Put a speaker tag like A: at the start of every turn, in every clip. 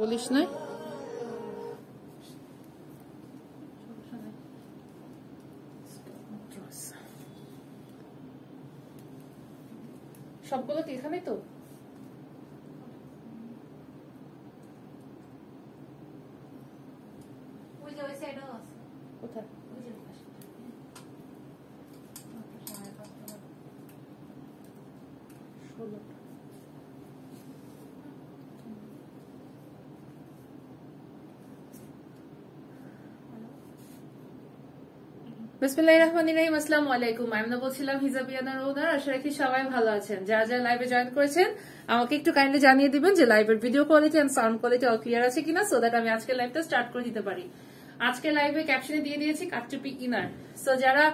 A: বলিস না সবগুলো কি এখানে তো কোথায় বিসমিল্লাহির রহমানির রহিম। আসসালামু আলাইকুম। আমি বলছিলাম হিজাবিয়ানার ওনার, আশা রাখি সবাই ভালো আছেন। যারা যারা লাইভে জয়েন করেছেন আমাকে একটু কাইন্ডলি জানিয়ে দিবেন যে লাইভের video quality and sound quality all clear আছে কিনা, সো দ্যাট আমি আজকে লাইভটা স্টার্ট করে দিতে পারি। আজকে লাইভে ক্যাপশনে দিয়ে দিয়েছি কাটচুপি ইনার। সো যারা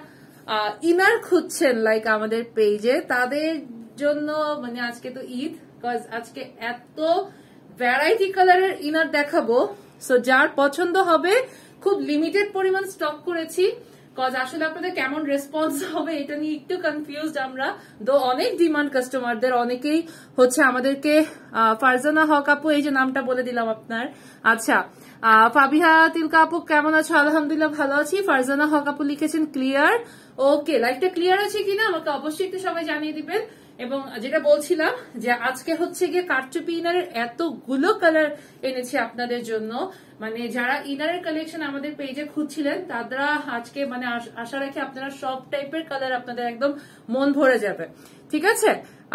A: ইনার খুঁজছেন লাইক আমাদের পেজে, তাদের জন্য মানে আজকে তো ঈদ, বিকজ আজকে এত ভ্যারাইটি কালারের ইনার দেখাবো। সো যার পছন্দ হবে, খুব লিমিটেড পরিমাণ স্টক করেছি, কজ আসলে আপনাদের কেমন রেসপন্স হবে এটা নিয়ে একটু কনফিউজড আমরা। দো অনেক ডিমান্ড কাস্টমারদের, অনেকেই হচ্ছে আমাদেরকে ফারজানা হক আপু, এই যে নামটা বলে দিলাম আপনার। আচ্ছা, ফাবিহা তিলকা আপু কেমন আছো? আলহামদুলিল্লাহ ভালো আছি। ফারজানা হক আপু লিখেছেন ক্লিয়ার। ওকে, লাইভটা ক্লিয়ার আছে কিনা আমাকে অবশ্যই একটু সবাই জানিয়ে দিবেন। এবং যেটা বলছিলাম যে আজকে হচ্ছে গিয়ে কারচুপি ইনারের এতগুলো কালার এনেছি আপনাদের জন্য, মানে যারা ইনারের কালেকশন আমাদের পেজে খুঁজছিলেন তারা আজকে মানে আশা রাখি আপনারা সব টাইপের কালার আপনাদের একদম মন ভরে যাবে। ঠিক আছে,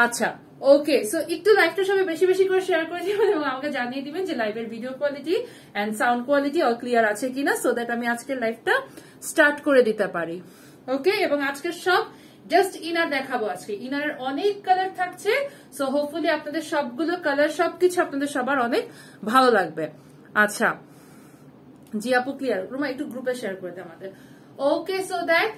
A: আচ্ছা ওকে। সো একটু লাইভটা সবাই বেশি বেশি করে শেয়ার করে দিবেন এবং আমাকে জানিয়ে দিবেন যে লাইভের video quality and sound quality all clear আছে কিনা, সো দ্যাট আমি আজকের লাইভটা স্টার্ট করে দিতে পারি। ওকে, এবং আজকের সব জাস্ট ইনার দেখাবো। আজকে ইনারের অনেক কালার থাকছে, সো হোপফুলি আপনাদের সবগুলো কালার সবকিছু আপনাদের সবার অনেক ভালো লাগবে। আচ্ছা জি আপু ক্লিয়ার। রুমা একটু গ্রুপে শেয়ার করে দেয় আমাদের। ওকে, সো দ্যাট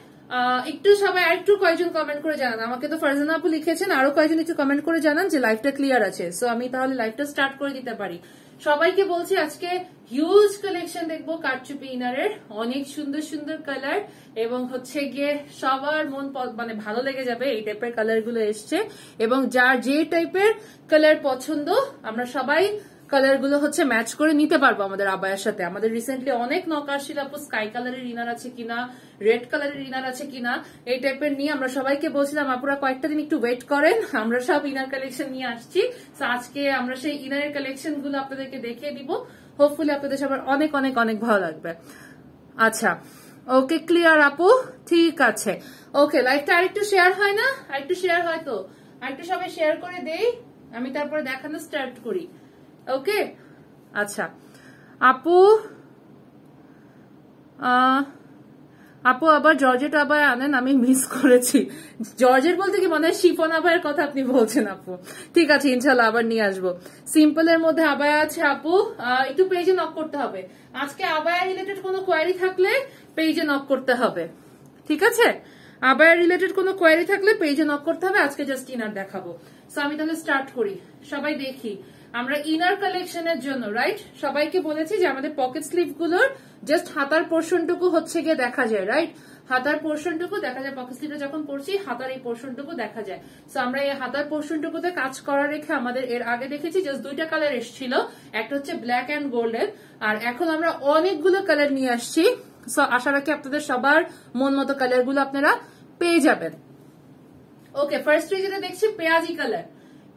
A: একটু সবাই আর একটু কয়েকজন কমেন্ট করে জানান। আমাকে তো ফারজানা আপু লিখেছেন, আরো কয়েকজন একটু কমেন্ট করে জানান যে লাইভটা ক্লিয়ার আছে, সো আমি তাহলে লাইভটা স্টার্ট করে দিতে পারি। সবাইকে বলছি আজকে হিউজ কালেকশন দেখবো কারচুপি ইনারের, অনেক সুন্দর সুন্দর কালার, এবং হচ্ছে গিয়ে সবার মন মানে ভালো লেগে যাবে এই টাইপের কালার গুলো এসছে। এবং যার যে টাইপের কালার পছন্দ আমরা সবাই কালার গুলো হচ্ছে ম্যাচ করে নিতে পারবো আমাদের আবায়ার সাথে। আমাদের রিসেন্টলি অনেক নক আসছিল আপু স্কাই কালারের ইনার আছে কিনা, রেড কালারের ইনার আছে কিনা, এই টাইপের নিয়ে আমরা সবাইকে বলছিলাম আপুরা কয়েকটা দিন একটু ওয়েট করেন, আমরা সব ইনার কালেকশন নিয়ে আসছি। আজকে আমরা সেই ইনারের কালেকশন গুলো আপনাদেরকে দেখিয়ে দিব, হোপফুলি আপনাদের সবার অনেক অনেক অনেক ভালো লাগবে। আচ্ছা ওকে ক্লিয়ার আপু, ঠিক আছে। ওকে, লাইভটা আরেকটু শেয়ার হয় না? আরেকটু শেয়ার হয় তো আরেকটু সবাই শেয়ার করে দেই, আমি তারপরে দেখানো স্টার্ট করি। ওকে আচ্ছা আপু, আপু আবার জর্জেট আবায় আনেন, আমি মিস করেছি। জর্জেট বলতে কি মানে শিফন আবায়ের কথা আপনি বলছেন আপু? ঠিক আছে, ইনশাল্লাহ আবার নিয়ে আসবো। সিম্পলের মধ্যে আবায়া আছে আপু, একটু পেজে নক করতে হবে। আজকে আবায়া রিলেটেড কোনো কোয়ারি থাকলে পেজে নক করতে হবে, ঠিক আছে? আবায়া রিলেটেড কোনো কোয়ারি থাকলে পেজে নক করতে হবে। আজকে জাস্ট ইনার দেখাবো, সো আমি তাহলে স্টার্ট করি। সবাই দেখি আমরা ইনার কালেকশনের জন্য, রাইট, সবাইকে বলেছি যে আমাদের পকেট স্লিভ গুলোর জাস্ট হাতার পোর্শনটুকু হচ্ছে গিয়ে দেখা যায়, রাইট, হাতার পোর্শনটুকু দেখা যায়। পকেট স্লিভটা যখন পড়ছি হাতার এই পোর্শনটুকু দেখা যায়। সো আমরা এই হাতার পোর্শনটুকুতে কাজ করা রেখে আমাদের এর আগে দেখেছি জাস্ট দুইটা কালার এসেছিল, একটা হচ্ছে ব্ল্যাক এন্ড গোল্ডেন, আর এখন আমরা অনেকগুলো কালার নিয়ে আসছি। সো আশা রাখি আপনাদের সবার মন মতো কালার গুলো আপনারা পেয়ে যাবেন। ওকে, ফার্স্ট যেটা দেখছি পেঁয়াজি কালার,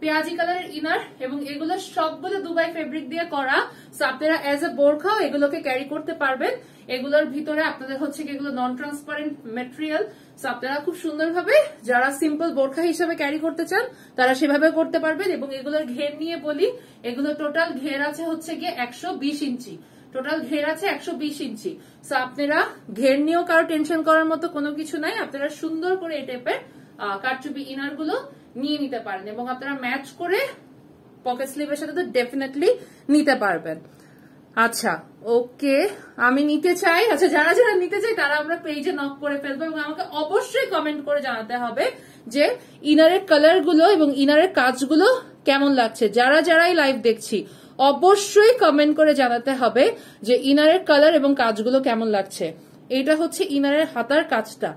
A: পেঁয়াজি কালারের ইনার, এবং এগুলো সবগুলো দুবাই ফেব্রিক দিয়ে করা। সো আপনারা এজ এ বোরখাও এগুলোকে ক্যারি করতে পারবেন। এগুলোর ভিতরে আপনাদের হচ্ছে এগুলো নন ট্রান্সপারেন্ট মেটেরিয়াল, সো আপনারা খুব সুন্দরভাবে যারা সিম্পল বোরখা হিসেবে ক্যারি করতে চান তারা সেভাবে করতে পারবেন। এবং এগুলোর ঘের নিয়ে বলি, এগুলো টোটাল ঘের আছে হচ্ছে গিয়ে 120 ইঞ্চি, টোটাল ঘের আছে 120 ইঞ্চি। সো আপনারা ঘের নিয়েও কারো টেনশন করার মতো কোনো কিছু নাই, আপনারা সুন্দর করে এই টাইপের কারচুপি ইনার গুলো নিয়ে নিতে পারেন এবং আপনারা ম্যাচ করে পকেট স্লিভের সাথে তো ডেফিনেটলি নিতে পারবেন। আচ্ছা ওকে, আমি নিতে চাই। আচ্ছা, যারা যারা নিতে চাই তারা আমরা পেজে নক করে ফেলবো এবং আমাকে অবশ্যই কমেন্ট করে জানাতে হবে যে ইনারের কালার গুলো এবং ইনারের কাজগুলো কেমন লাগছে। যারা যারাই লাইভ দেখছি অবশ্যই কমেন্ট করে জানাতে হবে যে ইনারের কালার এবং কাজগুলো কেমন লাগছে। এটা হচ্ছে ইনারের হাতার কাজটা,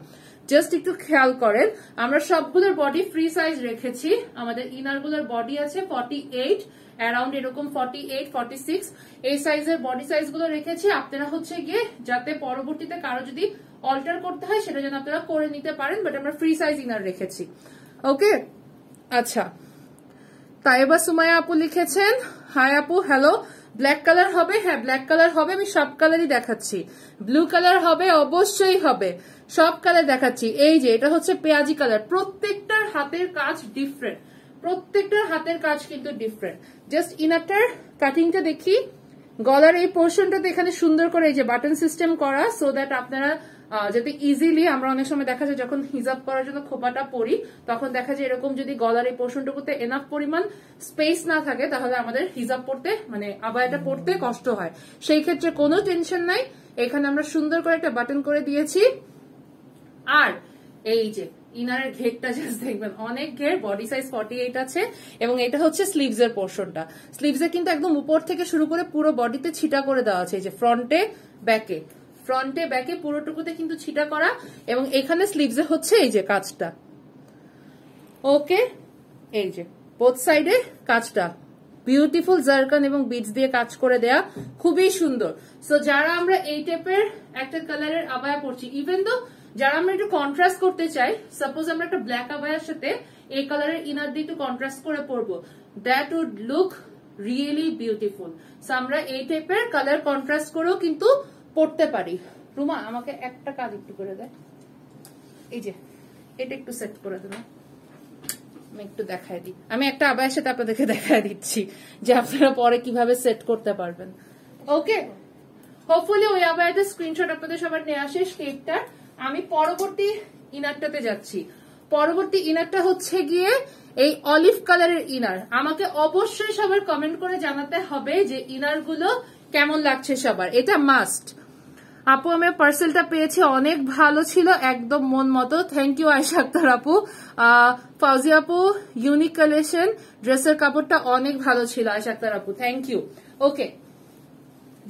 A: জাস্ট একটু খেয়াল করেন। আমরা সবগুলোর বডি ফ্রি সাইজ রেখেছি। আমাদের ইনার গুলোর বডি আছে 48 অ্যারাউন্ড এরকম 48, 46 এই সাইজের বডি সাইজ গুলো রেখেছি। আপনারা হচ্ছে গিয়ে যাতে পরবর্তীতে কারো যদি অল্টার করতে হয় সেটা যেন আপনারা করে নিতে পারেন, বাট আমরা ফ্রি সাইজ ইনার রেখেছি। ওকে, আচ্ছা, তাইবা সুমাইয়া আপু লিখেছেন, হাই আপু, হ্যালো। ব্ল্যাক কালার হবে? হ্যাঁ, ব্ল্যাক কালার হবে, আমি সব কালারই দেখাচ্ছি। ব্লু কালার হবে, অবশ্যই হবে, সব কালার দেখাচ্ছি। এই যে এটা হচ্ছে পেঁয়াজি কালার, প্রত্যেকটার হাতের কাজ ডিফারেন্ট, প্রত্যেকটার হাতের কাজ কিন্তু ডিফারেন্ট। জাস্ট ইনারটার কাটিংটা দেখি, গলার এই পোর্শনটাতে এখানে সুন্দর করে এই যে বাটন সিস্টেম করা, সো দ্যাট আপনারা যাতে ইজিলি, আমরা অনেক সময় দেখা যায় যখন হিজাব করার জন্য খোপাটা পরি তখন দেখা যায় এরকম যদি গলার এই পোর্শনটুকুতে এনাফ পরিমাণ স্পেস না থাকে তাহলে আমাদের হিজাব পড়তে মানে আবায়াটা পড়তে কষ্ট হয়। সেই ক্ষেত্রে কোনো টেনশন নাই, এখানে আমরা সুন্দর করে একটা বাটন করে দিয়েছি। আর এই যে ইনারের ঘেরটা জাস্ট দেখবেন, অনেক ঘের, বডি সাইজ 48 আছে এবং এটা হচ্ছে স্লিভস এর পোর্শনটা। স্লিভস এ কিন্তু একদম উপর থেকে শুরু করে পুরো বডিতে ছিটা করে দেওয়া আছে, এই যে ফ্রন্টে ব্যাকে, ফ্রন্টে ব্যাকে পুরোটুকুতে কিন্তু ছিটা করা, এবং এখানে স্লিভস এ হচ্ছে এই যে কাজটা। ওকে, এই যে বোথ সাইডে কাজটা বিউটিফুল জারকান এবং বিডস দিয়ে কাজ করে দেয়া, খুবই সুন্দর। সো যারা আমরা এই টাইপের একটা কালারের আবায়া পরছি, ইভেন তো যারা আমরা একটু কন্ট্রাস্ট করতে চাই, সাপোজ আমরা একটা ব্ল্যাক আবায়ার সাথে এই কালারের ইনার দিয়ে একটু কন্ট্রাস্ট করে পরবো, that would look really beautiful. So আমরা এই টাইপের কালার কন্ট্রাস্ট করেও কিন্তু পড়তে পারি। রুমা আমাকে একটা কাজ একটু করে দেয়, এই যে এটা একটু সেট করে দেবো, আমি একটু দেখাই দিই। আমি একটা আবায়ের সাথে আপনাদেরকে দেখাই দিচ্ছি যে আপনারা পরে কিভাবে সেট করতে পারবেন। ওকে, হোপফুলি ওই আবায়াটা স্ক্রিনশট আপনাদের সবার নিয়ে আসে স্টেপটা। আমি পরবর্তী ইনারটাতে যাচ্ছি। পরবর্তী ইনারটা হচ্ছে গিয়ে এই অলিভ কালারের ইনার। আমাকে অবশ্যই সবার কমেন্ট করে জানাতে হবে যে ইনার গুলো কেমন লাগছে সবার, এটা মাস্ট। আপু আমি পার্সেলটা পেয়েছি, অনেক ভালো ছিল, একদম মন মতো। থ্যাংক ইউ আয়েশা আক্তার আপু। ফাউজি আপু, ইউনিক কালেকশন, ড্রেসের কাপড়টা অনেক ভালো ছিল আয়েশা আক্তার আপু, থ্যাংক ইউ। ওকে,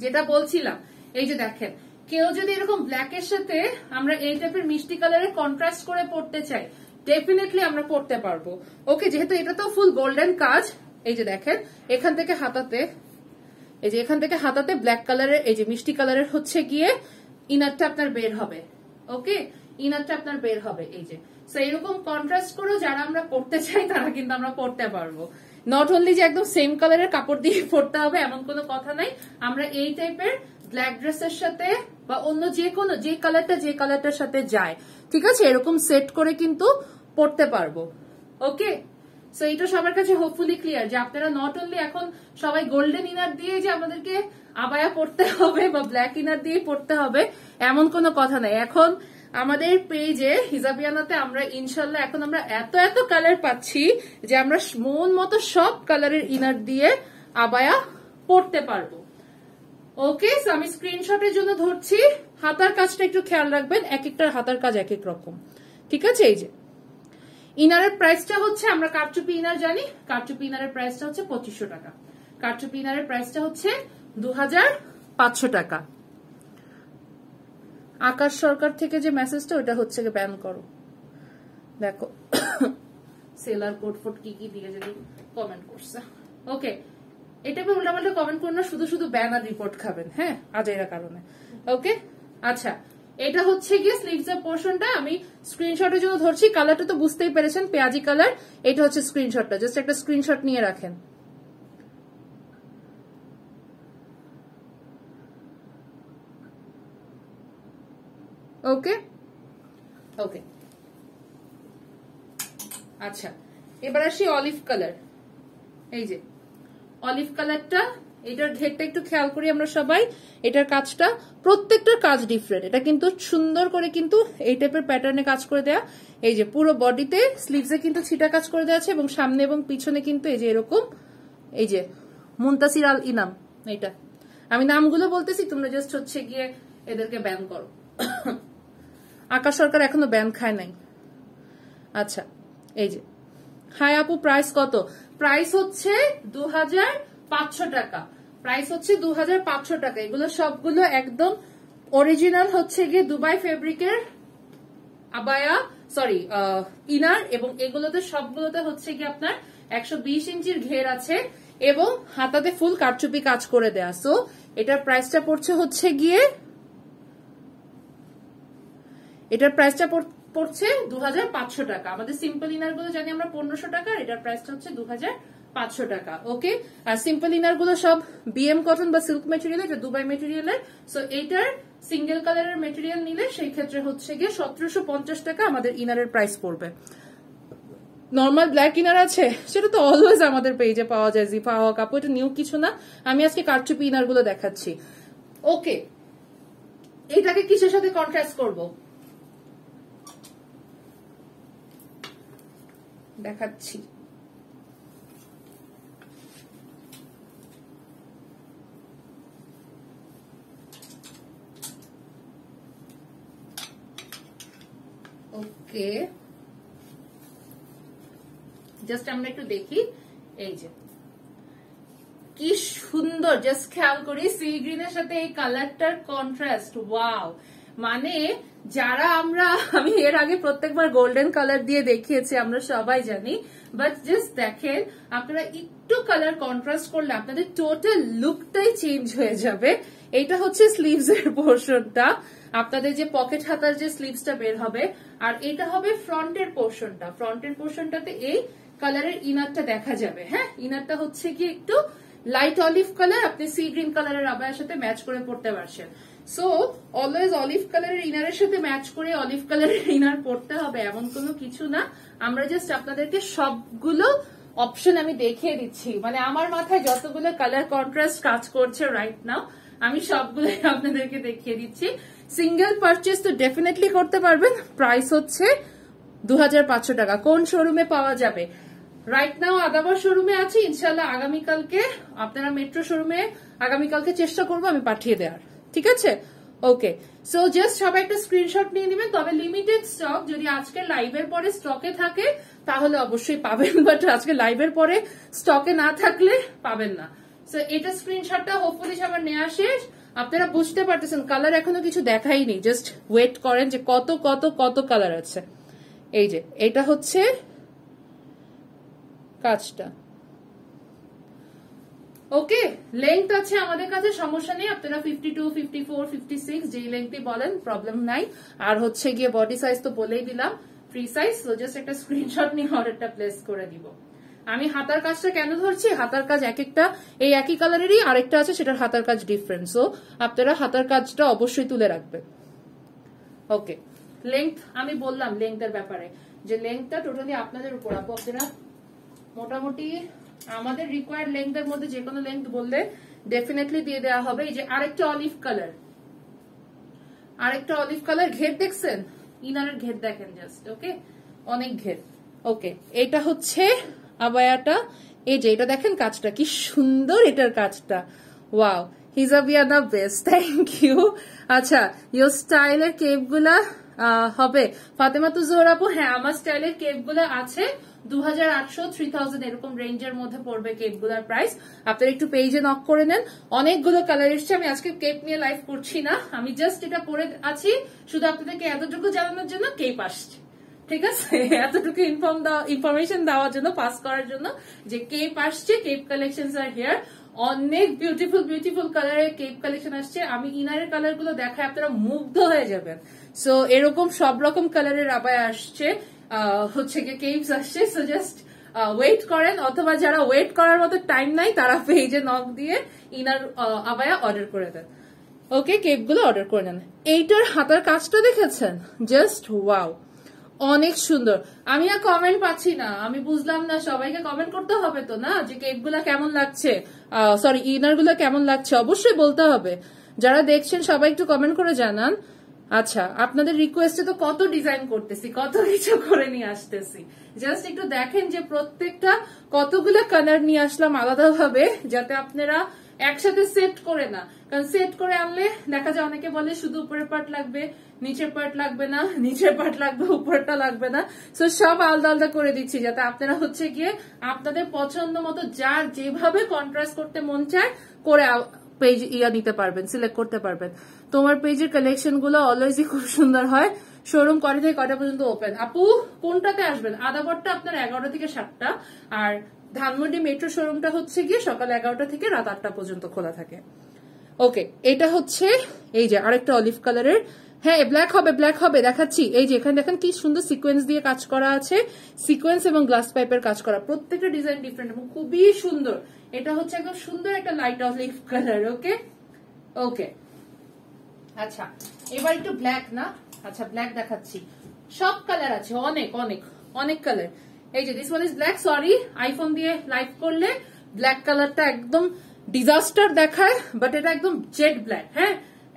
A: যেটা বলছিলাম, এই যে দেখেন, কেউ যদি এরকম ব্ল্যাক এর সাথে আমরা এই টাইপের মিষ্টি কালারের কন্ট্রাস্ট করে পড়তে চাই, ডেফিনেটলি আমরা পড়তে পারবো। ওকে, যেহেতু এটা তো ফুল গোল্ডেন কাজ, এই যে দেখেন এখান থেকে হাতাতে, এই যে এখান থেকে হাতাতে ব্ল্যাক কালারের এই যে মিষ্টি কালারের হচ্ছে গিয়ে ইনারটা আপনার বের হবে। ওকে, ইনারটা আপনার বের হবে, এই যে। সো এরকম কন্ট্রাস্ট করেও যারা আমরা পড়তে চাই তারা কিন্তু আমরা পড়তে পারবো। নট অনলি যে একদম সেম কালারের কাপড় দিয়ে পড়তে হবে এমন কোনো কথা নাই, আমরা এই টাইপের ব্ল্যাক ড্রেসের সাথে বা অন্য যে কোনো যে কালারটার সাথে যায়, ঠিক আছে, এরকম সেট করে কিন্তু পড়তে পারবো। ওকে, সো এটা সবার কাছে হোপফুলি ক্লিয়ার যে আপনারা নট অনলি এখন সবাই গোল্ডেন ইনার দিয়ে যে আমাদেরকে আবায়া পড়তে হবে বা ব্ল্যাক ইনার দিয়ে পড়তে হবে এমন কোনো কথা নাই। এখন আমাদের পেজে হিজাবিয়ানাতে আমরা ইনশাল্লাহ এখন আমরা এত এত কালার পাচ্ছি যে আমরা মন মতো সব কালারের ইনার দিয়ে আবায়া পড়তে পারবো। ওকে, সো আমি স্ক্রিনশটের জন্য ধরছি। হাতার কাজটা একটু খেয়াল রাখবেন, এক একটার হাতার কাজ এক এক রকম, ঠিক আছে। এই যে ইনারের প্রাইসটা হচ্ছে, আমরা কারচুপি ইনার জানি, কারচুপি ইনারের প্রাইসটা হচ্ছে 2500 টাকা, কারচুপি ইনারের প্রাইসটা হচ্ছে 2500 টাকা। আকাশ সরকার থেকে যে মেসেজটা ওটা হচ্ছে ব্যান করো, দেখো সেলার কোড ফোড কি কি দিয়ে যদি কমেন্ট করছে। ওকে, এটা উল্টাপাল্টা কমেন্ট করুন না, শুধু শুধু ব্যান আর রিপোর্ট খাবেন, হ্যাঁ, আজাইরা কারণে। ওকে, আচ্ছা, এটা হচ্ছে গিয়ে স্লিভস এর পোর্শনটা আমি স্ক্রিনশটের জন্য ধরছি। কালারটা তো বুঝতেই পেরেছেন, পেঁয়াজি কালার। এটা হচ্ছে স্ক্রিনশটটা, জাস্ট একটা স্ক্রিনশট নিয়ে রাখেন। ওকে ওকে, আচ্ছা, এবার আসি অলিভ কালার। এই যে অলিভ কালারটা, এটার ঘেরটা একটু খেয়াল করি আমরা সবাই। এটার কাজটা, প্রত্যেকটার কাজ ডিফারেন্ট। এটা কিন্তু সুন্দর করে কিন্তু এই টাইপের প্যাটার্নে কাজ করে দেয়া। এই যে পুরো বডিতে স্লিভসে কিন্তু ছিটা কাজ করে দেওয়া আছে এবং সামনে এবং পিছনে কিন্তু এই যে এরকম, এই যে মুনতাসির আল ইনাম, এইটা আমি নামগুলো বলতেছি, তোমরা জাস্ট হচ্ছে গিয়ে এদেরকে ব্যান করো। আকাশ সরকার এখনো ব্যান খায় নাই। আচ্ছা, এই যে হাই আপু, প্রাইস কত? প্রাইস হচ্ছে 2500 টাকা, প্রাইস হচ্ছে 2500 টাকা। এগুলো সবগুলো একদম অরিজিনাল হচ্ছে গিয়ে দুবাই ফেব্রিকের আবায়া, সরি ইনার, এবং এগুলোতে সবগুলোতে হচ্ছে গিয়ে আপনার 120 ইঞ্চির ঘের আছে এবং হাতাতে ফুল কারচুপি কাজ করে দেয়া। সো এটার প্রাইসটা পড়ছে হচ্ছে গিয়ে, এটার প্রাইসটা পড়ছে 2500 টাকা। আমাদের সিম্পল ইনার গুলো জানি আমরা 1500 টাকা, এটার প্রাইসটা হচ্ছে 2500 টাকা। ওকে, আর সিম্পল ইনার গুলো সব বিএম কটন বা সিল্ক মেটেরিয়াল, এটা দুবাই মেটেরিয়ালের। সো এইটার সিঙ্গেল কালারের মেটেরিয়াল নিলে সেই ক্ষেত্রে হচ্ছে গিয়ে 1750 টাকা আমাদের ইনারের প্রাইস পড়বে। নর্মাল ব্ল্যাক ইনার আছে, সেটা তো অলওয়েজ আমাদের পেজে পাওয়া যায়, জিফা হক আপু, এটা নিউ কিছু না। আমি আজকে কারচুপি ইনার গুলো দেখাচ্ছি। ওকে, এটাকে কিসের সাথে কন্ট্রাস্ট করব দেখাচ্ছি। ওকে, জাস্ট আমরা একটু দেখি। এই যে কি সুন্দর, জাস্ট খেয়াল করি সি গ্রিনের সাথে এই কালারটার কন্ট্রাস্ট। ওয়াও, মানে যারা আমি এর আগে প্রত্যেকবার গোল্ডেন কালার দিয়ে দেখিয়েছি, আমরা সবাই জানি, বাট জাস্ট দেখেন আপনারা একটু কালার কন্ট্রাস্ট করলে আপনাদের টোটাল লুকটাই চেঞ্জ হয়ে যাবে। এইটা হচ্ছে স্লিভস এর পোর্শনটা, আপনাদের যে পকেট হাতার যে স্লিভসটা বের হবে, আর এটা হবে ফ্রন্টের পোর্শনটা। ফ্রন্টের পোর্শনটাতে এই কালারের ইনারটা দেখা যাবে। হ্যাঁ, ইনারটা হচ্ছে কি একটু লাইট অলিভ কালার, আপনি সি গ্রিন কালারের আবায়ের সাথে ম্যাচ করে পড়তে পারছেন। সো অলওয়েজ অলিভ কালারের ইনারের সাথে ম্যাচ করে অলিভ কালারের ইনার পড়তে হবে এমন কোনো কিছু না। আমরা জাস্ট আপনাদেরকে সবগুলো অপশন আমি দেখিয়ে দিচ্ছি, মানে আমার মাথায় যতগুলো কালার কন্ট্রাস্ট কাজ করছে রাইট নাও আমি সবগুলো আপনাদেরকে দেখিয়ে দিচ্ছি। সিঙ্গেল পারচেজ তো ডেফিনেটলি করতে পারবেন। প্রাইস হচ্ছে 2500 টাকা। কোন শোরুমে পাওয়া যাবে? রাইট নাও আদাবার শোরুমে আছে, ইনশাল্লাহ আগামীকালকে আপনারা মেট্রো শোরুমে আগামীকালকে চেষ্টা করবো আমি পাঠিয়ে দেওয়ার, ঠিক আছে? ওকে, সো জাস্ট সবাই একটা স্ক্রিনশট নিয়ে নেবেন। তবে লিমিটেড স্টক, যদি আজকের লাইভের পরে স্টকে থাকে তাহলে অবশ্যই পাবেন, বাট আজকে লাইভের পরে স্টকে না থাকলে পাবেন না। সো এটা স্ক্রিনশটটা হোপফুলি সবার নেওয়া শেষ। আপনারা বুঝতে পারতেছেন কালার এখনো কিছু দেখাইনি, জাস্ট ওয়েট করেন যে কত কত কত কালার আছে। এই যে এটা হচ্ছে কাজটা। ওকে, লেংথ আছে আমাদের কাছে, সমস্যা নেই, আপনারা 52, 54, 56 যেই লেংথই বলেন প্রবলেম নাই। আর হচ্ছে গিয়ে বডি সাইজ তো বলেই দিলাম, ফ্রি সাইজ। সো জাস্ট একটা স্ক্রিনশট নিয়ে অর্ডারটা প্লেস করে দিব। আমি হাতার কাজটা কেন ধরছি, হাতার কাজ এক একটা এই একই কালারেরই, আরেকটা আছে সেটার হাতার কাজ ডিফারেন্ট। সো আপনারা হাতার কাজটা অবশ্যই তুলে রাখবেন। ওকে, লেংথ আমি বললাম লেংথের ব্যাপারে, যে লেংথটা টোটালি আপনাদের উপর। আপনারা মোটামুটি আমাদের রিকোয়ার্ড লেংথের মধ্যে যে কোনো লেংথ বললে ডেফিনেটলি দিয়ে দেওয়া হবে। এই যে আরেকটা অলিভ কালার, আরেকটা অলিভ কালার, ঘের দেখছেন? ইনারের ঘের দেখেন জাস্ট। ওকে, অনেক ঘের। ওকে, এটা হচ্ছে আবায়াটা। এই যে এটা দেখেন কাজটা কি সুন্দর, এটার কাজটা wow. Hijabiya the best, thank you. আচ্ছা, ইয়োর স্টাইলের কেপ গুলা হবে ফাতেমা তুজোর আপু? হ্যাঁ, আমার স্টাইলের কেপ গুলা আছে 2800, 3000 এরকম রেঞ্জের মধ্যে পড়বে কেপ গুলার প্রাইস। আপনারা একটু পেজে নক করে নেন, অনেকগুলো কালার এসছে। আমি আজকে কেপ নিয়ে লাইভ করছি না, আমি জাস্ট এটা পরে আছি শুধু আপনাদেরকে এতটুকু জানানোর জন্য কেপ আসছে, ঠিক আছে? এতটুকু ইনফরমেশন দেওয়ার জন্য, পাস করার জন্য যে কেপ আসছে, কেপ কালেকশন আর হিয়ার। অনেক বিউটিফুল বিউটিফুল কালারের কেপ কালেকশন আসছে। আমি ইনারের কালার গুলো দেখায় আপনারা মুগ্ধ হয়ে যাবেন। সো এরকম সব রকম কালারের আবায়া আসছে, হচ্ছে গিয়ে কেপস আসছে। সো জাস্ট ওয়েট করেন, অথবা যারা ওয়েট করার মতো টাইম নাই তারা পেজে নক দিয়ে ইনার আবায়া অর্ডার করে দেন। ওকে, কেপ গুলো অর্ডার করে নেন। এইটার হাতার কাজটা দেখেছেন? জাস্ট ওয়াও, অনেক সুন্দর। আমি আর কমেন্ট পাচ্ছি না, আমি বুঝলাম না, সবাইকে কমেন্ট করতে হবে তো না, যে কেপ গুলা কেমন লাগছে, সরি ইনার গুলা কেমন লাগছে, অবশ্যই বলতে হবে। যারা দেখছেন সবাই একটু কমেন্ট করে জানান। আচ্ছা, আপনাদের রিকোয়েস্টে তো কত ডিজাইন করতেছি, কত কিছু করে নিয়ে আসতেছি। জাস্ট একটু দেখেন যে প্রত্যেকটা কতগুলো কালার নিয়ে আসলাম আলাদা ভাবে, যাতে আপনারা একসাথে সেট করে না, কারণ সেট করে আনলে দেখা যায় অনেকে বলে শুধু উপরের পার্ট লাগবে, নিচের পার্ট লাগবে না, নিচের পার্ট লাগবে, উপরটা লাগবে না। সো সব আলাদা আলাদা করে দিচ্ছি, যাতে আপনারা হচ্ছে গিয়ে আপনাদের পছন্দ মতো যার যেভাবে কন্ট্রাস্ট করতে মন চায় করে পেজ নিতে পারবেন, সিলেক্ট করতে পারবেন। তোমার পেজের কালেকশন গুলো অলওয়েজই খুব সুন্দর হয়। শোরুম কটা থেকে কটা পর্যন্ত ওপেন? আপু কোনটাতে আসবেন? আদাবরটা আপনার 11টা থেকে 7টা, আর ধানমন্ডি মেট্রো শোরুমটা হচ্ছে গিয়ে সকাল 11টা থেকে রাত 8টা পর্যন্ত খোলা থাকে। ওকে, এটা হচ্ছে এই যে আরেকটা অলিভ কালারের, হ্যাঁ ব্ল্যাক হবে দেখাচ্ছি। এই যে এখানে দেখেন কি সুন্দর সিকোয়েন্স দিয়ে কাজ করা আছে, সিকোয়েন্স এবং গ্লাস পাইপের কাজ করা, প্রত্যেকটা ডিজাইন ডিফারেন্ট এবং খুবই সুন্দর। এটা হচ্ছে একদম সুন্দর একটা লাইট অলিভ কালার। ওকে ওকে, আচ্ছা এবার একটু ব্ল্যাক না, আচ্ছা ব্ল্যাক দেখাচ্ছি, সব কালার আছে, অনেক অনেক অনেক কালার। এই যে this one is black, sorry iPhone দিয়ে লাইভ করলে ব্ল্যাক কালারটা একদম ডিজাস্টার দেখায়, বাট এটা একদম জেড ব্ল্যাক, হ্যাঁ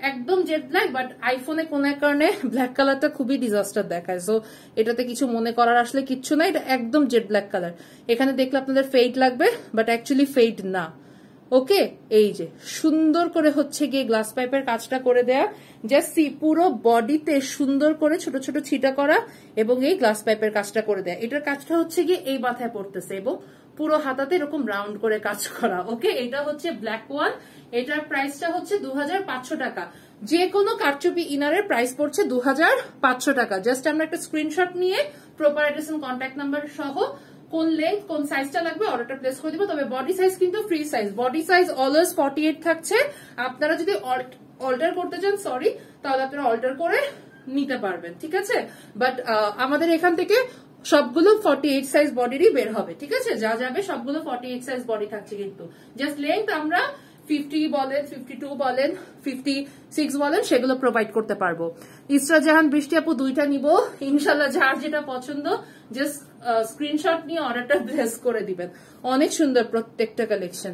A: একদম জেড ব্ল্যাক, বাট আইফোনে কোন এক কারণে ব্ল্যাক কালারটা খুবই ডিজাস্টার দেখায়, সো এটাতে কিছু মনে করার আসলে কিচ্ছু না, এটা একদম জেড ব্ল্যাক কালার। এখানে দেখলে আপনাদের ফেড লাগবে, বাট অ্যাকচুয়ালি ফেড না। ওকে, এই যে সুন্দর করে হচ্ছে গিয়ে গ্লাস পাইপের কাজটা করে দেয়া, জাস্ট সি পুরো বডিতে সুন্দর করে ছোট ছোট ছিটা করা এবং এই গ্লাস পাইপের কাজটা করে দেয়া। এটার কাজটা হচ্ছে গিয়ে এই মাথায় পড়তেছে এবং পুরো হাতাতে এরকম রাউন্ড করে কাজ করা। ওকে, এটা হচ্ছে ব্ল্যাক ওয়ান, এটার প্রাইসটা হচ্ছে 2500 টাকা। যে কোনো কারচুপি ইনারের প্রাইস পড়ছে 2500 টাকা। জাস্ট আমরা একটা স্ক্রিনশট নিয়ে proper address and contact number সহ কোন লেন্থ কোন সাইজটা লাগবে অর্ডারটা প্লেস করে দিব। তবে বডি সাইজ কিন্তু free size, body size always 48 থাকছে। আপনারা যদি অল্টার করতে চান সরি, তাহলে আপনারা অল্টার করে নিতে পারবেন, ঠিক আছে। বাট আমাদের এখান থেকে সবগুলো 48 সাইজ বডিরই বের হবে, ঠিক আছে। যা যাবে সবগুলো 48 সাইজ বডি থাকছে, কিন্তু জাস্ট লেন্থ আমরা 50 বলেন, 52 বলেন, 56 বলেন, সেগুলো প্রোভাইড করতে পারবো। ইসরা জাহান, বৃষ্টি আপু দুইটা নিব ইনশাল্লাহ, যার যেটা পছন্দ জাস্ট স্ক্রিনশট নিয়ে অর্ডারটা প্লেস করে দিবেন। অনেক সুন্দর প্রত্যেকটা collection,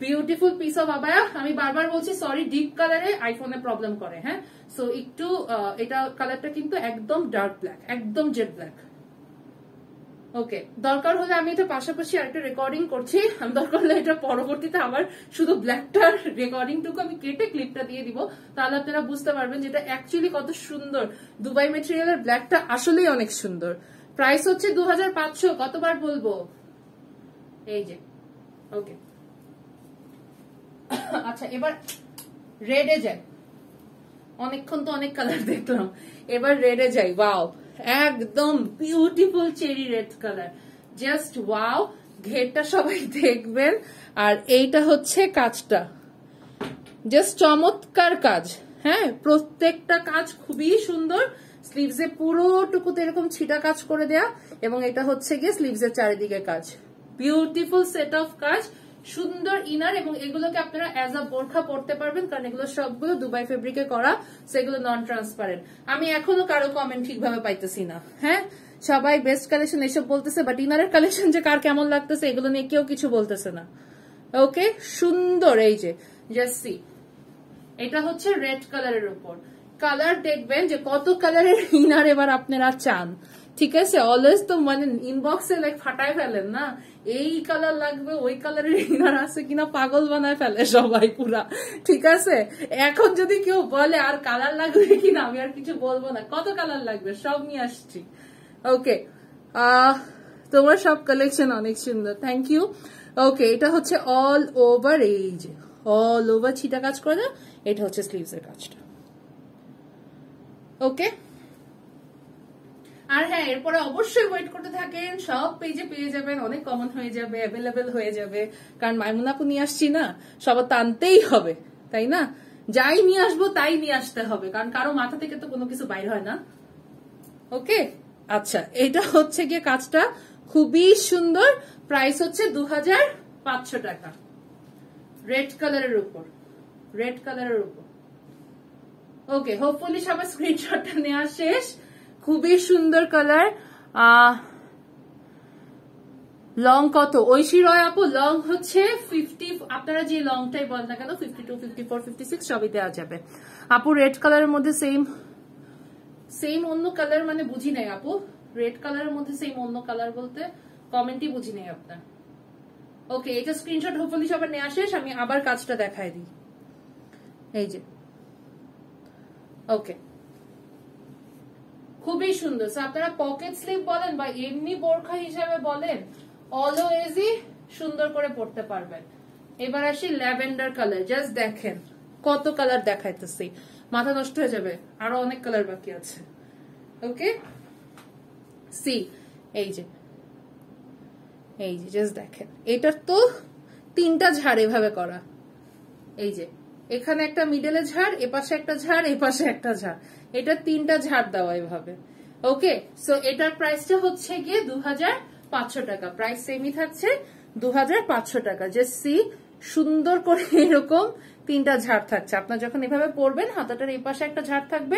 A: beautiful piece of abaya. আমি বারবার বলছি সরি, ডিপ কালারে আইফোনে প্রবলেম করে, হ্যাঁ সো একটু এটা কালারটা কিন্তু একদম ডার্ক ব্ল্যাক, একদম জেড ব্ল্যাক। ওকে, দরকার হলে আমি এটা পাশাপাশি আরেকটা রেকর্ডিং করছি, আমি দরকার হলে এটা পরবর্তীতে আবার শুধু ব্ল্যাকটার রেকর্ডিংটুকু আমি কেটে ক্লিপটা দিয়ে দিব, তাহলে আপনারা বুঝতে পারবেন যেটা অ্যাকচুয়ালি কত সুন্দর। দুবাই মেটেরিয়ালের ব্ল্যাকটা আসলেই অনেক সুন্দর। প্রাইস হচ্ছে 2500, কতবার বলবো, এই যে। ওকে, আচ্ছা এবার রেডে যাই, অনেকক্ষণ তো অনেক কালার দেখলাম, এবার রেডে যাই। ওয়াও, একদম beautiful cherry red colour, just wow. ঘেরটা সবাই দেখবেন, আর এইটা হচ্ছে কাজটা, জাস্ট চমৎকার কাজ, হ্যাঁ প্রত্যেকটা কাজ খুবই সুন্দর। স্লিভস এ পুরোটুকুতে এরকম ছিটা কাজ করে দেয়া, এবং এটা হচ্ছে গিয়ে স্লিভস এর চারিদিকে কাজ, বিউটিফুল সেট অফ কাজ, সুন্দর ইনার, এবং এগুলোকে আপনারা অ্যাজ আ বোরখা পরতে পারবেন, কারণ এগুলো সবগুলো দুবাই ফেব্রিকে করা, সেগুলো নন ট্রান্সপারেন্ট। আমি এখনো কারো কমেন্ট ঠিকভাবে পাইতেছি না, হ্যাঁ সবাই বেস্ট কালেকশন এসব বলতেছে, বাট ইনারের কালেকশন যে কার কেমন লাগতেছে এগুলো নিয়ে কেউ কিছু বলতেছে না। ওকে, সুন্দর, এই যে জাস্ট সি, এটা হচ্ছে রেড কালারের উপর। কালার দেখবেন যে কত কালারের ইনার এবার আপনারা চান, ঠিক আছে। অলওয়েজ তো মানে ইনবক্সে লাইক ফাটায় ফেলেন না, এই কালার লাগবে ওই কালারের ইনার আছে কিনা, পাগল বানায় ফেলে সবাই পুরা, ঠিক আছে। এখন যদি কেউ বলে আর কালার লাগবে কিনা, আমি আর কিছু বলবো না, কত কালার লাগবে সব নিয়ে আসছি। ওকে, তোমার সব কালেকশন অনেক সুন্দর, থ্যাংক ইউ। ওকে, এটা হচ্ছে অল ওভার, এই যে অল ওভার ছিটা কাজ করে, এটা হচ্ছে স্লিভস এর কাজটা। ওকে, আর হ্যাঁ এরপরে অবশ্যই ওয়েট করতে থাকেন, সব পেজে পেয়ে যাবেন, অনেক কমন হয়ে যাবে, অ্যাভেলেবেল হয়ে যাবে, কারণ মাইমুনাপু নিয়ে আসছি না, সবার তো আনতেই হবে, তাই না। যাই নিয়ে আসবো তাই নিয়ে আসতে হবে, কারণ কারো মাথা থেকে তো কোনো কিছু বাইর হয় না। ওকে, আচ্ছা এটা হচ্ছে গিয়ে কাজটা খুবই সুন্দর, প্রাইস হচ্ছে 2500 টাকা, রেড কালারের উপর, রেড কালারের উপর। ওকে, হোপফুলি সবার স্ক্রিনশটটা নেওয়া শেষ, খুবই সুন্দর কালার। লং কত ঐশী রয় আপু? লং হচ্ছে 50, আপনারা যে লংটাই বলেন না কেন 52, 54, 56 সবই দেওয়া যাবে। আপু রেড কালারের মধ্যে সেম অন্য কালার মানে বুঝি নাই আপু, রেড কালারের মধ্যে সেম অন্য কালার বলতে কমেন্টই বুঝি নাই আপনার। ওকে, এটা স্ক্রিনশট হোপফুলি সবার নেওয়া শেষ, আমি আবার কাজটা দেখাই দিই, এই যে। ওকে, খুবই সুন্দর, আপনারা পকেট স্লিভ বলেন বা এমনি বোরখা হিসাবে বলেন, অলওয়েজই সুন্দর করে পড়তে পারবেন। এবার আসি ল্যাভেন্ডার কালার, জাস্ট দেখেন কত কালার দেখাইতেছি, মাথা নষ্ট হয়ে যাবে, আরো অনেক কালার বাকি আছে। ওকে, সি এই যে এই যে জাস্ট দেখেন, এটার তো 3টা ঝাড় এভাবে করা। এই যে এখানে একটা মিডলে ঝাড়, এপাশে একটা ঝাড়, এপাশে একটা ঝাড়, এটা 3টা ঝাড় দেওয়া এভাবে। ওকে, সো এটার প্রাইসটা হচ্ছে গিয়ে 2500 টাকা। প্রাইস সেমই থাকছে 2500 টাকা। জাস্ট সি, সুন্দর করে এরকম 3টা ঝাড় থাকছে। আপনার যখন এভাবে পরবেন, হাতাটার এই পাশে একটা ঝাড় থাকবে,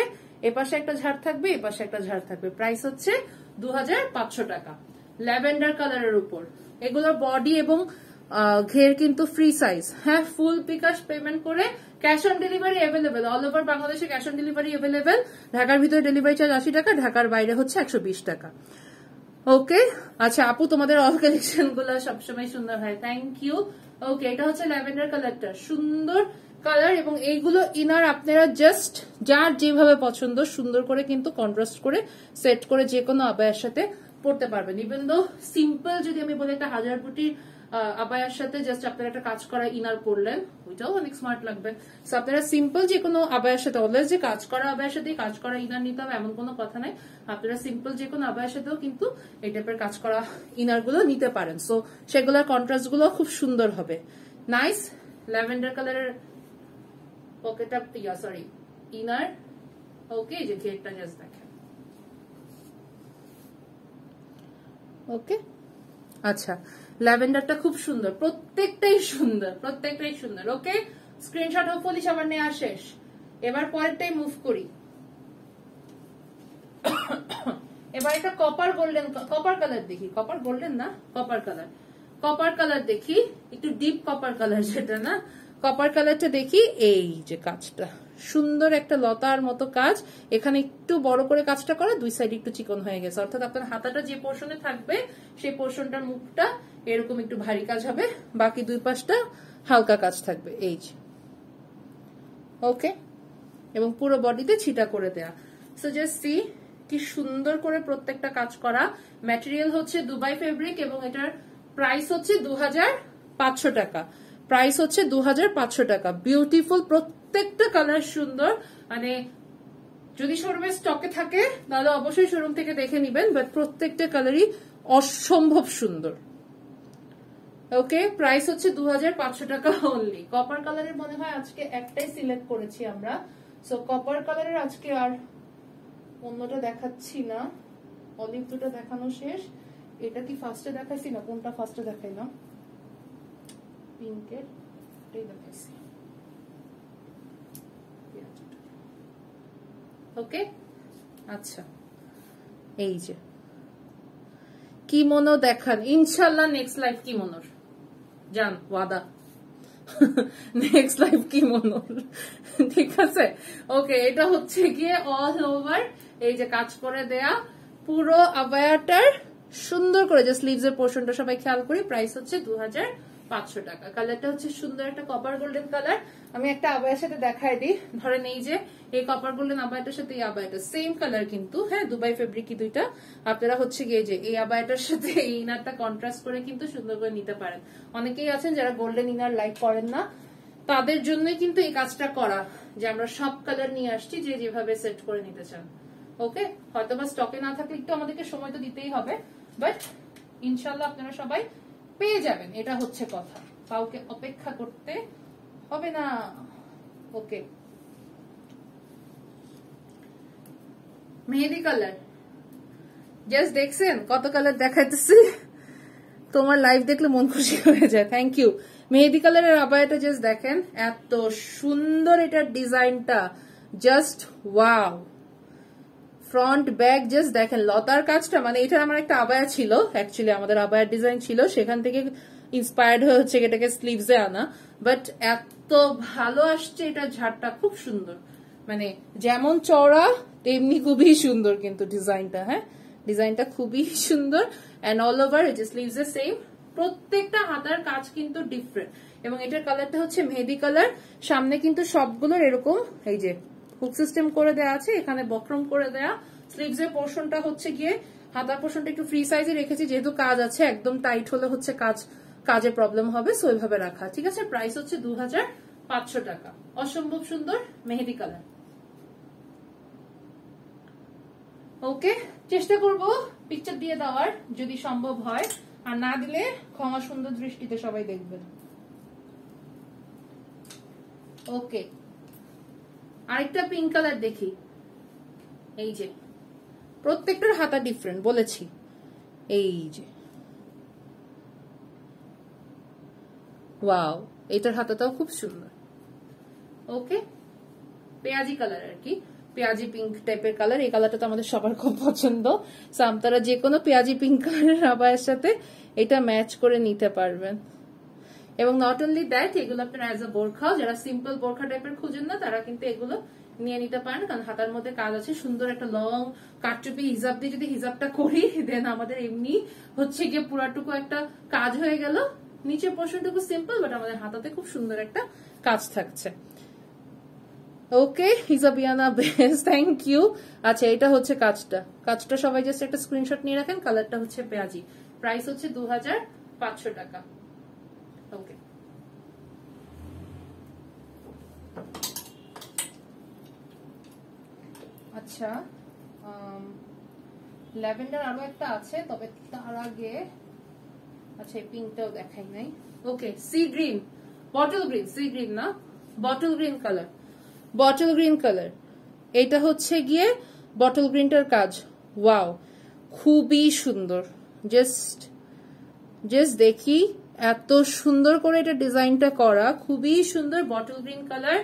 A: এপাশে একটা ঝাড় থাকবে, এপাশে একটা ঝাড় থাকবে। প্রাইস হচ্ছে 2500 টাকা। ল্যাভেন্ডার কালারের উপর এগুলোর বডি এবং ঘের কিন্তু ফ্রি সাইজ। হ্যাঁ, ফুল বিকাশ পেমেন্ট করে cash on delivery available. All over বাংলাদেশে ক্যাশ অন ডেলিভারি অ্যাভেলেবেল। ঢাকার ভিতরে ডেলিভারি চার্জ 80 টাকা, ঢাকার বাইরে হচ্ছে 120 টাকা। ওকে, আচ্ছা আপু, তোমাদের অল কালেকশন গুলো সবসময় সুন্দর হয়, থ্যাংক ইউ। ওকে, এটা হচ্ছে ল্যাভেন্ডার কালারটা, সুন্দর কালার। এবং এইগুলো ইনার আপনারা জাস্ট যার যেভাবে পছন্দ সুন্দর করে কিন্তু কন্ট্রাস্ট করে সেট করে যে কোনো আবায়ের সাথে পড়তে পারবেন। ইভেন দো সিম্পল যদি আমি বলি একটা 1000 বুটির আবায়ার সাথে জাস্ট আপনারা একটা কাজ করা ইনার পরলেন, ওইটাও অনেক স্মার্ট লাগবে। সো আপনারা সিম্পল যে কোনো আবায়ার সাথে, অলওয়েজ যে কাজ করা আবায়ার সাথে কাজ করা ইনার নিতে হবে এমন কোনো কথা নাই। আপনারা সিম্পল যে কোনো আবায়ার সাথেও কিন্তু এই টাইপের কাজ করা ইনার গুলো নিতে পারেন। সো সেগুলোর কন্ট্রাস্ট গুলো খুব সুন্দর হবে। নাইস ল্যাভেন্ডার কালারের পকেট আপ, সরি ইনার। ওকে, যে ঘেরটা জাস্ট দেখেন। ওকে, আচ্ছা ল্যাভেন্ডারটা খুব সুন্দর, প্রত্যেকটাই সুন্দর, প্রত্যেকটাই সুন্দর। ওকে, স্ক্রিনশট হোপফুলি সবার নেওয়া শেষ। এবার পরেরটাই মুভ করি। এবার এটা কপার গোল্ডেন, কপার কালার দেখি, কপার গোল্ডেন না, কপার কালার, কপার কালার দেখি, একটু ডিপ কপার কালার যেটা না, কপার কালারটা দেখি। এই যে কাজটা সুন্দর, একটা লতার মতো কাজ, এখানে একটু বড় করে কাজটা করা, দুই সাইড একটু চিকন হয়ে গেছে, অর্থাৎ আপনার হাতাটা যে পোর্শনে থাকবে সেই পোর্শনটার মুখটা এরকম একটু ভারী কাজ হবে, বাকি দুই পাশটা হালকা কাজ থাকবে। এই যে ওকে, এবং পুরো বডিতে ছিটা করে দেয়া। সো জাস্ট সি কি সুন্দর করে প্রত্যেকটা কাজ করা। ম্যাটেরিয়াল হচ্ছে দুবাই ফেব্রিক এবং এটার প্রাইস হচ্ছে 2500 টাকা। প্রাইস হচ্ছে 2500 টাকা। বিউটিফুল, প্রত্যেকটা কালার সুন্দর। মানে যদি শোরুমে স্টকে থাকে তাহলে অবশ্যই শোরুম থেকে দেখে নিবেন, বাট প্রত্যেকটা কালারই অসম্ভব সুন্দর। ওকে, প্রাইস হচ্ছে 2500 টাকা অনলি। কপার কালারের মনে হয় আজকে একটাই সিলেক্ট করেছি আমরা। সো কপার কালারের আজকে আর অন্যটা দেখাচ্ছি না, অলিভ দুটো দেখানো শেষ। এটা কি ফার্স্টে দেখাইছি না, কোনটা ফার্স্টে দেখাই না, পিঙ্কের এটাই দেখাইছি। ওকে, আচ্ছা এই যে কিমোনো দেখান ইনশাল্লাহ। নেক্সট লাইভ কিমোনোর জান ওয়াদা, নেক্সট লাইভ কিমোনোর, ঠিক আছে। ওকে, এটা হচ্ছে গিয়ে অল ওভার এই যে কাজ করে দেয়া পুরো আবায়াটার সুন্দর করে, যে স্লিভস এর পোর্শনটা সবাই খেয়াল করি। প্রাইস হচ্ছে 2500 টাকা। কালারটা হচ্ছে সুন্দর একটা কপার গোল্ডেন কালার। আমি একটা আবায়ার সাথে দেখাই দিই। ধরেন এই যে এই কপার গোল্ডেন আবায়াটার সাথে এই আবায়াটা সেম কালার কিন্তু, হ্যাঁ দুবাই ফেব্রিকই দুইটা। আপনারা হচ্ছে গিয়ে যে এই আবায়াটার সাথে এই ইনারটা কন্ট্রাস্ট করে কিন্তু সুন্দর করে নিতে পারেন। অনেকেই আছেন যারা গোল্ডেন ইনার লাইক করেন না, তাদের জন্যই কিন্তু এই কাজটা করা, যে আমরা সব কালার নিয়ে আসছি, যে যেভাবে সেট করে নিতে চান। ওকে, হয়তো বা স্টকে না থাকলে একটু আমাদেরকে সময় তো দিতেই হবে, বাট ইনশাল্লাহ আপনারা সবাই পেয়ে যাবেন, এটা হচ্ছে কথা। কাউকে অপেক্ষা করতে হবে না। ওকে, মেহেদি কালার জাস্ট দেখছেন কত কালার দেখাইতেছি, তোমার লাইভ দেখলে মন খুশি হয়ে যায়। Thank you. মেহেদি কালারের আবায়াটা জাস্ট দেখেন, এত সুন্দর এটার ডিজাইনটা, just wow. Front back just দেখেন, লতার কাজটা, মানে এটা আমার একটা আবায়া ছিল, অ্যাকচুয়ালি আমাদের আবায়ার ডিজাইন ছিল, সেখান থেকে ইন্সপায়ার্ড হয়ে হচ্ছে এটাকে স্লিভসে আনা, বাট এত ভালো আসছে এটা, ঝাড়টা খুব সুন্দর, মানে যেমন চওড়া তেমনি খুবই সুন্দর কিন্তু ডিজাইনটা। হ্যাঁ, ডিজাইনটা খুবই সুন্দর। অ্যান্ড অল ওভার এই যে স্লিভসে সেম, প্রত্যেকটা হাতার কাজ কিন্তু ডিফারেন্ট। এবং এটার কালারটা হচ্ছে মেহেদি কালার। সামনে কিন্তু সবগুলোর এরকম এই যে হুক সিস্টেম করে দেওয়া আছে, এখানে বক্রম করে দেয়া। স্লিভস এর পোর্শনটা হচ্ছে গিয়ে, হাতার পোর্শনটা একটু ফ্রি সাইজে রেখেছি, যেহেতু কাজ আছে, একদম টাইট হলে হচ্ছে কাজে প্রবলেম হবে, সো ওইভাবে রাখা। ঠিক আছে, প্রাইস হচ্ছে 2500 টাকা। অসম্ভব সুন্দর মেহেদি কালার। ওকে, চেষ্টা করব পিকচার দিয়ে দেওয়ার যদি সম্ভব হয়। আর না দিলে ক্ষমা সুন্দর দৃষ্টিতে সবাই দেখবেন। ওকে, আরেকটা পিঙ্ক কালার দেখি। এই যে প্রত্যেকটার হাতা ডিফারেন্ট বলেছি। এই যে ওয়াও, এটার হাতাটাও খুব সুন্দর। ওকে, পেঁয়াজি কালার আর কি, পেঁয়াজি পিঙ্ক টাইপের কালার। এই কালারটা তো আমাদের সবার খুব পছন্দ। সো আপনারা যে কোনো পেঁয়াজি পিঙ্ক কালারের আবায়ের সাথে এটা ম্যাচ করে নিতে পারবেন। এবং নট অনলি দ্যাট, এগুলো আপনারা অ্যাজ আ বোরখাও, যারা সিম্পল বোরখা টাইপের খুঁজেন না তারা কিন্তু এগুলো নিয়ে নিতে পারেন, কারণ হাতার মধ্যে কাজ আছে। সুন্দর একটা লং কাটচুপি হিজাব দিয়ে যদি হিজাবটা করি দেন আমাদের এমনি হচ্ছে গিয়ে পুরাটুকু একটা কাজ হয়ে গেল। নিচের পোর্শনটুকু সিম্পল, বাট আমাদের হাতাতে খুব সুন্দর একটা কাজ থাকছে। ওকে হিজাবিয়ানা বেশ, থ্যাংক ইউ। আচ্ছা, এটা হচ্ছে কাজটা সবাই জাস্ট একটা স্ক্রিনশট নিয়ে রাখেন। কালারটা হচ্ছে পেঁয়াজি, প্রাইস হচ্ছে 2500 টাকা। ওকে, আচ্ছা ল্যাভেন্ডার আরো একটা আছে, তবে তার আগে আচ্ছা এই পিঙ্কটাও দেখাই নাই। Okay, sea green, bottle green, sea green না, bottle green colour, bottle green colour. এটা হচ্ছে গিয়ে বটল গ্রিনটার কাজ। ওয়াও, খুবই সুন্দর। জাস্ট দেখি এত সুন্দর করে এটা ডিজাইনটা করা, খুবই সুন্দর। বটল গ্রিন কালার,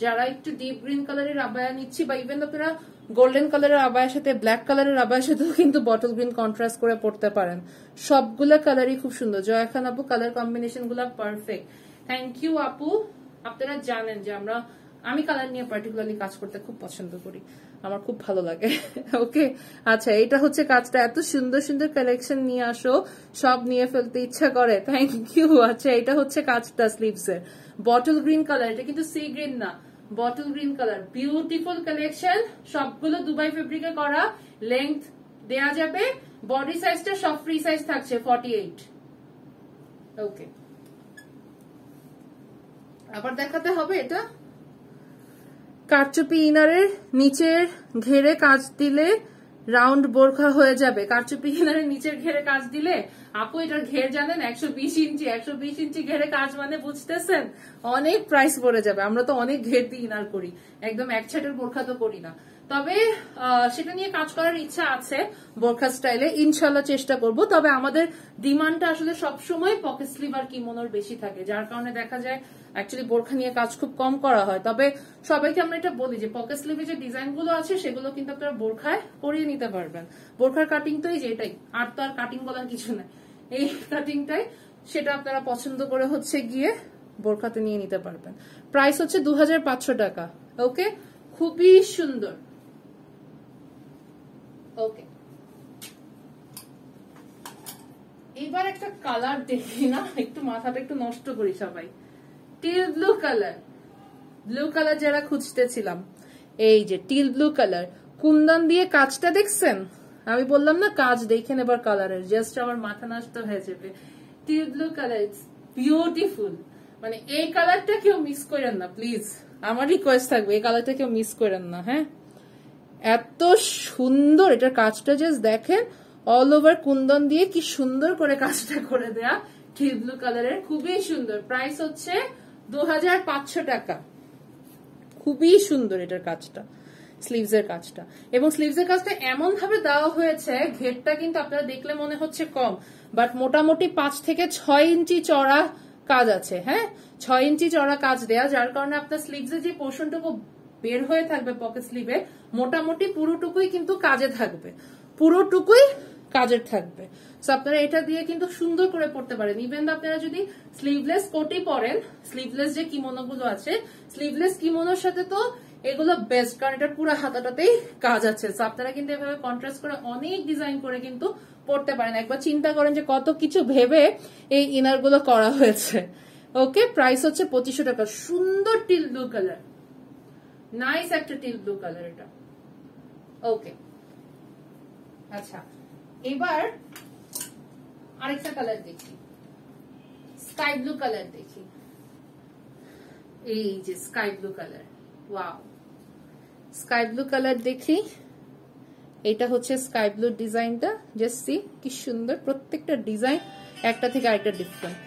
A: যারা একটু ডিপ গ্রিন কালারের আবায়া নিচ্ছি, বা ইভেন আপনারা গোল্ডেন কালারের আবায়ের সাথে ব্ল্যাক কালারের আবায়ের সাথেও কিন্তু বটল গ্রিন কন্ট্রাস্ট করে পড়তে পারেন। সবগুলা কালারই খুব সুন্দর। জয়া খান আপু, কালার কম্বিনেশন গুলা পারফেক্ট। থ্যাংক ইউ আপু। আপনারা জানেন যে আমি কালার নিয়ে পার্টিকুলারলি কাজ করতে খুব পছন্দ করি, আমার খুব ভালো লাগে। ওকে, আচ্ছা এটা হচ্ছে কাজটা। এত সুন্দর সুন্দর কালেকশন নিয়ে আসো, সব নিয়ে ফেলতে ইচ্ছা করে। Thank you. আচ্ছা, এটা হচ্ছে কাজটা স্লিভস এর, বটল গ্রিন কালার। এটা কিন্তু সি গ্রিন না, bottle green colour. Beautiful collection, সবগুলো দুবাই ফেব্রিকে করা। লেংথ দেয়া যাবে, বডি সাইজটা সব ফ্রি সাইজ থাকছে 48। ওকে, আবার দেখাতে হবে। এটা কারচুপি ইনারের নিচের ঘেরে কাজ দিলে রাউন্ড বোরখা হয়ে যাবে। কারচুপি ইনারের নিচের ঘেরে কাজ দিলে, আপু এটার ঘের জানেন 120 ইঞ্চি। 120 ইঞ্চি ঘেরে কাজ মানে বুঝতেছেন অনেক প্রাইস পড়ে যাবে। আমরা তো অনেক ঘের দিয়ে ইনার করি, একদম এক ছাটের বোরখা তো করি না। তবে সেটা নিয়ে কাজ করার ইচ্ছা আছে বোরখা স্টাইলে, ইনশাল্লাহ চেষ্টা করব। তবে আমাদের ডিমান্ডটা আসলে সবসময় পকেট স্লিভ আর কিমোনোর বেশি থাকে, যার কারণে দেখা যায় অ্যাকচুয়ালি বোরখা নিয়ে কাজ খুব কম করা হয়। তবে সবাইকে আমরা এটা বলি যে পকেট স্লিভে যে ডিজাইন গুলো আছে সেগুলো কিন্তু আপনারা বোরখায় করিয়ে নিতে পারবেন। বোরখার কাটিং তো এই যে এটাই, আর তো আর কাটিং বলার কিছু নাই, এই কাটিংটাই। সেটা আপনারা পছন্দ করে হচ্ছে গিয়ে বোরখাতে নিয়ে নিতে পারবেন। প্রাইস হচ্ছে 2500 টাকা। ওকে, খুবই সুন্দর। ওকে, এবার একটা কালার দেখি না, একটু মাথাটা একটু নষ্ট করি সবাই। Teal blue colour, blue colour যারা খুঁজতেছিলাম, এই যে টিল ব্লু কালার, কুন্দন দিয়ে কাজটা দেখছেন? আমি বললাম না কাজ দেখেন এবার কালারের, জাস্ট আমার মাথা নষ্ট হয়ে যাবে। Teal blue colour, it's beautiful. মানে এই কালারটা কেউ মিস করেন না প্লিজ, আমার রিকোয়েস্ট থাকবে, এই কালারটা কেউ মিস করেন না। হ্যাঁ, এত সুন্দর এটার কাজটা, জাস্ট দেখেন অল ওভার কুন্দন দিয়ে কি সুন্দর করে কাজটা করে দেয়া। টিল ব্লু কালারের, খুবই সুন্দর। প্রাইস হচ্ছে 2500 টাকা। খুবই সুন্দর এটার কাজটা, স্লিভস এর কাজটা। এবং স্লিভস এর কাজটা এমন ভাবে দেওয়া হয়েছে, ঘেরটা কিন্তু আপনারা দেখলে মনে হচ্ছে কম, বাট মোটামুটি 5 থেকে 6 ইঞ্চি চড়া কাজ আছে। হ্যাঁ, 6 ইঞ্চি চড়া কাজ দেয়া, যার কারণে আপনার স্লিভস এর যে পোর্শনটুকু বের হয়ে থাকবে পকেট স্লিভে, মোটামুটি পুরোটুকুই কিন্তু কাজে থাকবে, পুরোটুকুই কাজের থাকবে। সো আপনারা এটা দিয়ে কিন্তু সুন্দর করে পড়তে পারেন। ইভেন আপনারা যদি স্লিভলেস কোটি পরেন, স্লিভলেস যে কিমোনো গুলো আছে, স্লিভলেস কিমোনোর সাথে তো এগুলো বেস্ট, কারণ এটার পুরো হাতাটাতেই কাজ আছে। সো আপনারা কিন্তু এভাবে কন্ট্রাস্ট করে অনেক ডিজাইন করে কিন্তু পড়তে পারেন। একবার চিন্তা করেন যে কত কিছু ভেবে এই ইনার গুলো করা হয়েছে। ওকে, প্রাইস হচ্ছে 2500 টাকা। সুন্দর টিল ব্লু কালার, নাইস একটা টিল ব্লু কালার এটা। ওকে, আচ্ছা এবার আরেকটা কালার দেখি, স্কাই ব্লু কালার দেখি। এই যে sky blue colour, wow, sky blue colour দেখি। এটা হচ্ছে স্কাই ব্লু ডিজাইনটা, জাস্ট সি কি সুন্দর, প্রত্যেকটা ডিজাইন একটা থেকে আরেকটা ডিফারেন্ট।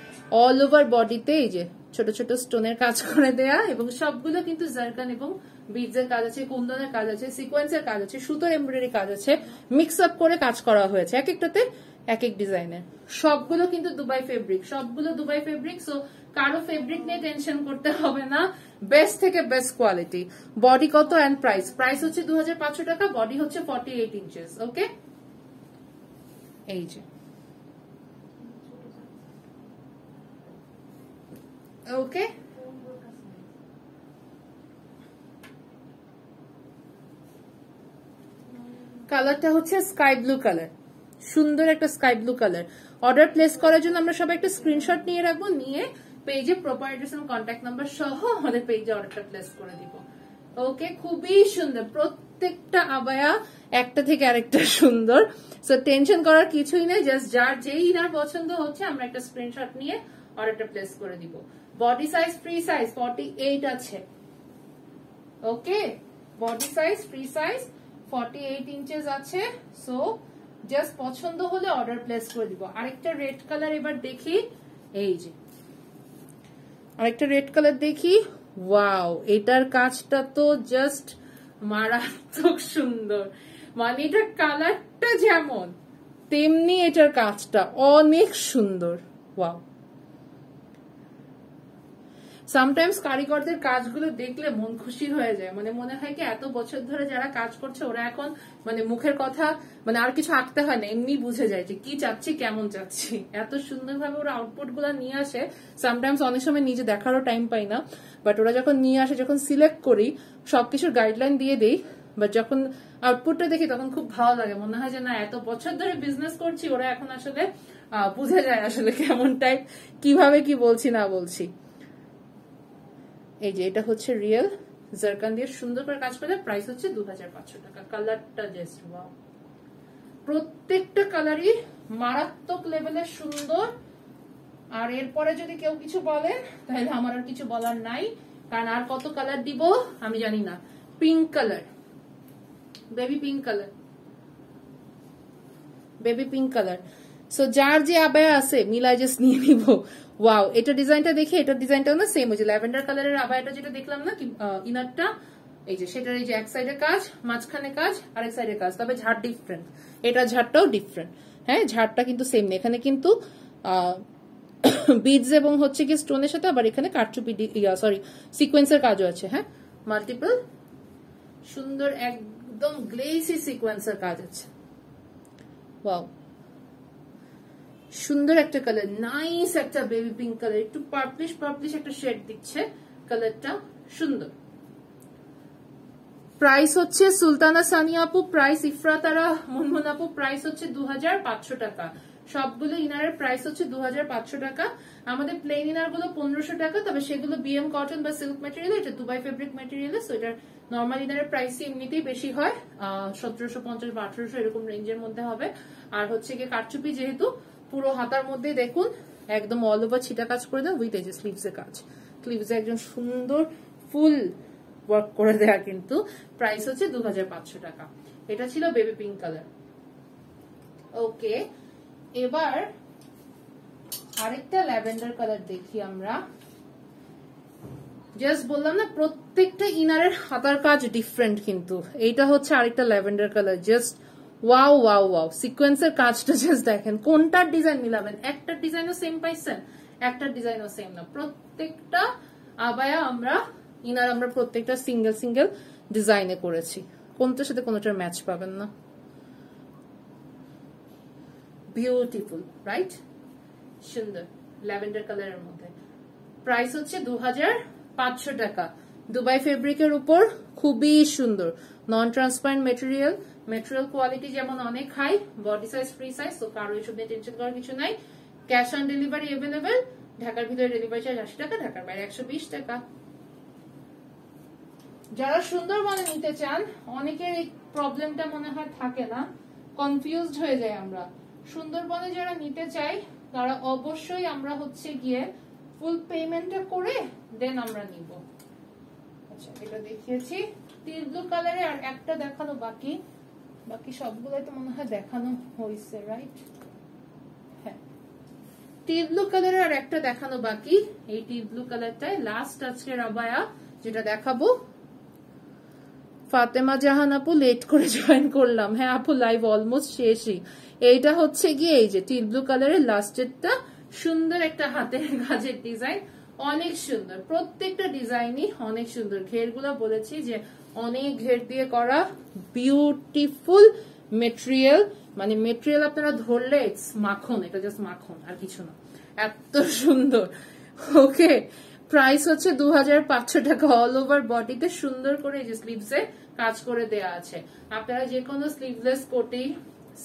A: অল ওভার বডিতে এই যে ছোট ছোট স্টোনের কাজ করে দেয়া, এবং সবগুলো কিন্তু জারকান এবং বিডসের কাজ আছে, কুন্দনের কাজ আছে, সিকোয়েন্সের কাজ আছে, সুতোর এমব্রয়ডারি কাজ আছে, মিক্স আপ করে কাজ করা হয়েছে এক একটাতে এক এক ডিজাইনের। সবগুলো কিন্তু দুবাই ফেব্রিক, সবগুলো দুবাই ফেব্রিক। সো কারো ফেব্রিক নিয়ে টেনশন করতে হবে না, বেস্ট থেকে বেস্ট কোয়ালিটি। বডি কত এন্ড প্রাইস? প্রাইস হচ্ছে 2500 টাকা, বডি হচ্ছে 48 ইঞ্চেস। ওকে, এই যে ওকে, কালারটা হচ্ছে স্কাই ব্লু কালার, সুন্দর একটা sky blue colour. Order place করার জন্য আমরা সবাই একটা স্ক্রিনশট নিয়ে রাখবো, নিয়ে পেজে প্রপার অ্যাড্রেস এবং কন্ট্যাক্ট নাম্বার সহ আমাদের পেজে অর্ডারটা প্লেস করে দিব। ওকে, খুবই সুন্দর, প্রত্যেকটা আবায়া একটা থেকে আরেকটা সুন্দর। সো টেনশন করার কিছুই নেই, জাস্ট যার যেই ইনার পছন্দ হচ্ছে আমরা একটা স্ক্রিনশট নিয়ে অর্ডারটা প্লেস করে দিব। বডি সাইজ ফ্রি সাইজ 48 আছে। Okay, body size free size 48 inches আছে। সো জাস্ট পছন্দ হলে অর্ডার প্লেস করে দিব। আরেকটা রেড কালার এবার দেখি, এই যে আরেকটা রেড কালার দেখি। ওয়াও, এটার কাজটা তো জাস্ট মারাত্মক সুন্দর, মানে এটার কালারটা যেমন তেমনি এটার কাজটা অনেক সুন্দর। ওয়াও, সামটাইমস কারিগরদের কাজগুলো দেখলে মন খুশি হয়ে যায়, মানে মনে হয় কি এত বছর ধরে যারা কাজ করছে ওরা এখন মানে মুখের কথা মানে আর কিছু আঁকতে হয় না, এমনি বুঝে যায় যে কি চাচ্ছি কেমন চাচ্ছি। এত সুন্দরভাবে ওরা আউটপুট গুলা নিয়ে আসে, সামটাইমস অনেক সময় নিজে দেখারও টাইম পাই না, বাট ওরা যখন নিয়ে আসে, যখন সিলেক্ট করি সবকিছুর গাইডলাইন দিয়ে দেই, বাট যখন আউটপুটটা দেখি তখন খুব ভালো লাগে, মনে হয় যে না এত বছর ধরে বিজনেস করছি, ওরা এখন আসলে বুঝে যায় আসলে কেমন টাইপ, কিভাবে কি বলছি না বলছি। এই যে এটা হচ্ছে রিয়েল জারকান দিয়ে সুন্দর করে কাজ করে, প্রাইস হচ্ছে 2500 টাকা। কালারটা জাস্ট ওয়াও, প্রত্যেকটা কালারই মারাত্মক লেভেলের সুন্দর। আর এরপরে যদি কেউ কিছু বলেন তাহলে আমার আর কিছু বলার নাই, কারণ আর কত কালার দিব আমি জানি না। Pink colour, baby pink colour, baby pink colour. So যার যে আবায়া আছে মিলাই জাস্ট নিয়ে নিব। ওয়াও, এটা ডিজাইনটা দেখে এটার ডিজাইনটাও না সেম, ওই যে ল্যাভেন্ডার কালারের আবায়াটা যেটা দেখলাম না ইনারটা, এই যে সেটার এই যে এক সাইডে কাজ, মাঝখানে কাজ, আরেক সাইডে কাজ, তবে ঝাড় ডিফারেন্ট, এটা ঝাড়টাও ডিফারেন্ট। হ্যাঁ, ঝাড়টা কিন্তু সেম না, এখানে কিন্তু বিডস এবং হচ্ছে কি স্টোনের সাথে আবার এখানে কারচুপি সরি সিকোয়েন্সের কাজও আছে। হ্যাঁ, মাল্টিপল সুন্দর একদম গ্লেসি সিকোয়েন্সের কাজ আছে। ওয়াও, সুন্দর একটা কালার, নাইস একটা বেবি পিঙ্ক কালার, একটু পার্পলিশ পার্পলিশ একটা শেড দিচ্ছে, কালারটা সুন্দর। প্রাইস হচ্ছে সুলতানা সানিয়া আপু, প্রাইস ইফরাতারা মুনমুন আপু, প্রাইস হচ্ছে 2500 টাকা। সবগুলো ইনারের প্রাইস হচ্ছে 2500 টাকা। আমাদের প্লেন ইনার গুলো 1500 টাকা, তবে সেগুলো বিএম কটন বা সিল্ক ম্যাটেরিয়াল, এটা দুবাই ফেব্রিক ম্যাটেরিয়াল। সো এটার নর্মাল ইনারের প্রাইস এমনিতেই বেশি হয়, 1750 বা 1800 এরকম রেঞ্জের মধ্যে হবে। আর হচ্ছে গিয়ে কারচুপি যেহেতু পুরো হাতার মধ্যে দেখুন একদম অল ওভার ছিটা কাজ করে দেন, উইথ এই যে স্লিভস এর কাজ, স্লিভস এ একজন সুন্দর ফুল ওয়ার্ক করে দেয়া। কিন্তু প্রাইস হচ্ছে 2500 টাকা। এটা ছিল বেবি পিঙ্ক কালার। ওকে, এবার আরেকটা ল্যাভেন্ডার কালার দেখি আমরা। জাস্ট বললাম না প্রত্যেকটা ইনারের হাতার কাজ ডিফারেন্ট, কিন্তু এইটা হচ্ছে আরেকটা lavender colour. Just wow wow wow, সিকোয়েন্সের কাজটা জাস্ট দেখেন, কোনটার ডিজাইন মিলাবেন, একটার ডিজাইনও সেম পাইছেন, একটার ডিজাইনও সেম না। প্রত্যেকটা আবায়া আমরা ইনার আমরা প্রত্যেকটা সিঙ্গেল সিঙ্গেল ডিজাইনে করেছি, কোনটার সাথে কোনটার ম্যাচ পাবেন না। বিউটিফুল রাইট, সুন্দর ল্যাভেন্ডার কালারের মধ্যে। প্রাইস হচ্ছে 2500 টাকা। দুবাই ফেব্রিকের উপর খুবই সুন্দর, non transparent material, material quality যেমন অনেক high, body size free size, তো কারো এসব নিয়ে টেনশন করার কিছু নাই। ক্যাশ অন ডেলিভারি এভেলেবেল, ঢাকার ভিতরে ডেলিভারি চার্জ 80 টাকা, ঢাকার বাইরে 120 টাকা। যারা সুন্দরবনে নিতে চান, অনেকের এই প্রবলেমটা মনে হয় থাকে না, কনফিউজড হয়ে যায় আমরা। সুন্দরবনে যারা নিতে চাই তারা অবশ্যই আমরা হচ্ছে গিয়ে ফুল পেমেন্টটা করে দেন আমরা নিব। আচ্ছা, এটা দেখিয়েছি টিল ব্লু কালারে, আর একটা দেখানো বাকি, বাকি সবগুলাই তো মনে হয় দেখানো হয়েছে, রাইট? হ্যাঁ, টিল ব্লু কালারের আর একটা দেখানো বাকি। এই টিল ব্লু কালারটাই লাস্ট আজকের আবায়া যেটা দেখাবো। ফাতেমা জাহান আপু লেট করে জয়েন করলাম। হ্যাঁ আপু, লাইভ অলমোস্ট শেষই। এইটা হচ্ছে গিয়ে এই যে টিল ব্লু কালারের লাস্টেরটা, সুন্দর একটা হাতের কাজের ডিজাইন, অনেক সুন্দর। প্রত্যেকটা ডিজাইনই অনেক সুন্দর। ঘেরগুলো বলেছি যে অনেক ঘের দিয়ে করা, বিউটিফুল মেটেরিয়াল। মানে মেটেরিয়াল আপনারা ধরলে ইটস মাখন, এটা জাস্ট মাখন আর কিছু না, এত সুন্দর। ওকে, প্রাইস হচ্ছে 2500 টাকা। অল ওভার বডিতে সুন্দর করে এই যে স্লিভসে কাজ করে দেয়া আছে। আপনারা যে কোনো স্লিভলেস কোটি,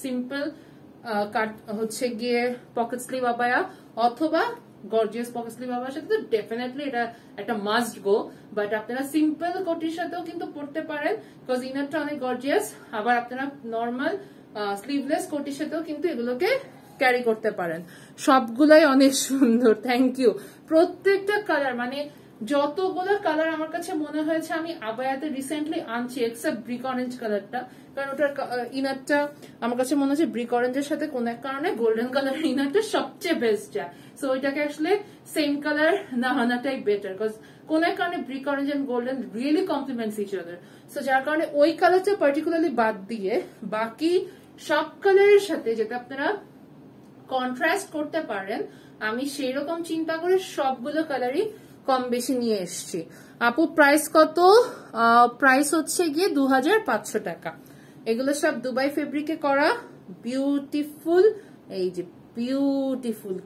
A: সিম্পল কাট হচ্ছে গিয়ে পকেট স্লিভ আবায়া অথবা গর্জিয়াস পকেট স্লিভ আবায়ার সাথে তো ডেফিনেটলি এটা একটা মাস্ট গো। বাট আপনারা সিম্পল কোটির সাথেও কিন্তু পড়তে পারেন, বিকজ ইনারটা অনেক গর্জিয়াস। আবার আপনারা নর্মাল স্লিভলেস কোটির সাথেও কিন্তু এগুলোকে ক্যারি করতে পারেন। সবগুলাই অনেক সুন্দর, থ্যাংক ইউ। প্রত্যেকটা কালার, মানে যতগুলো কালার আমার কাছে মনে হয়েছে আমি আবায়াতে রিসেন্টলি আনছি, এক্সেপ্ট ব্রিক অরেঞ্জ কালারটা, কারণ ওটার ইনারটা আমার কাছে মনে হচ্ছে ব্রিক অরেঞ্জের সাথে কোন এক কারণে গোল্ডেন কালারের ইনারটা সবচেয়ে বেস্ট যায়। সো ওইটাকে আসলে সেম কালার না আনাটাই বেটার, বিকজ কোন এক কারণে brick orange and golden really compliments each other. So যার কারণে ওই কালারটা পার্টিকুলারলি বাদ দিয়ে বাকি সব কালারের সাথে যেটা আপনারা কন্ট্রাস্ট করতে পারেন, আমি সেই রকম চিন্তা করে সবগুলো কালারই কম বেশি নিয়ে এসছি। আপু প্রাইস কত? প্রাইস হচ্ছে গিয়ে 2500 টাকা। এগুলো সব দুবাই ফেব্রিকে করা, বিউটিফুল, এই যে বিউটিফুল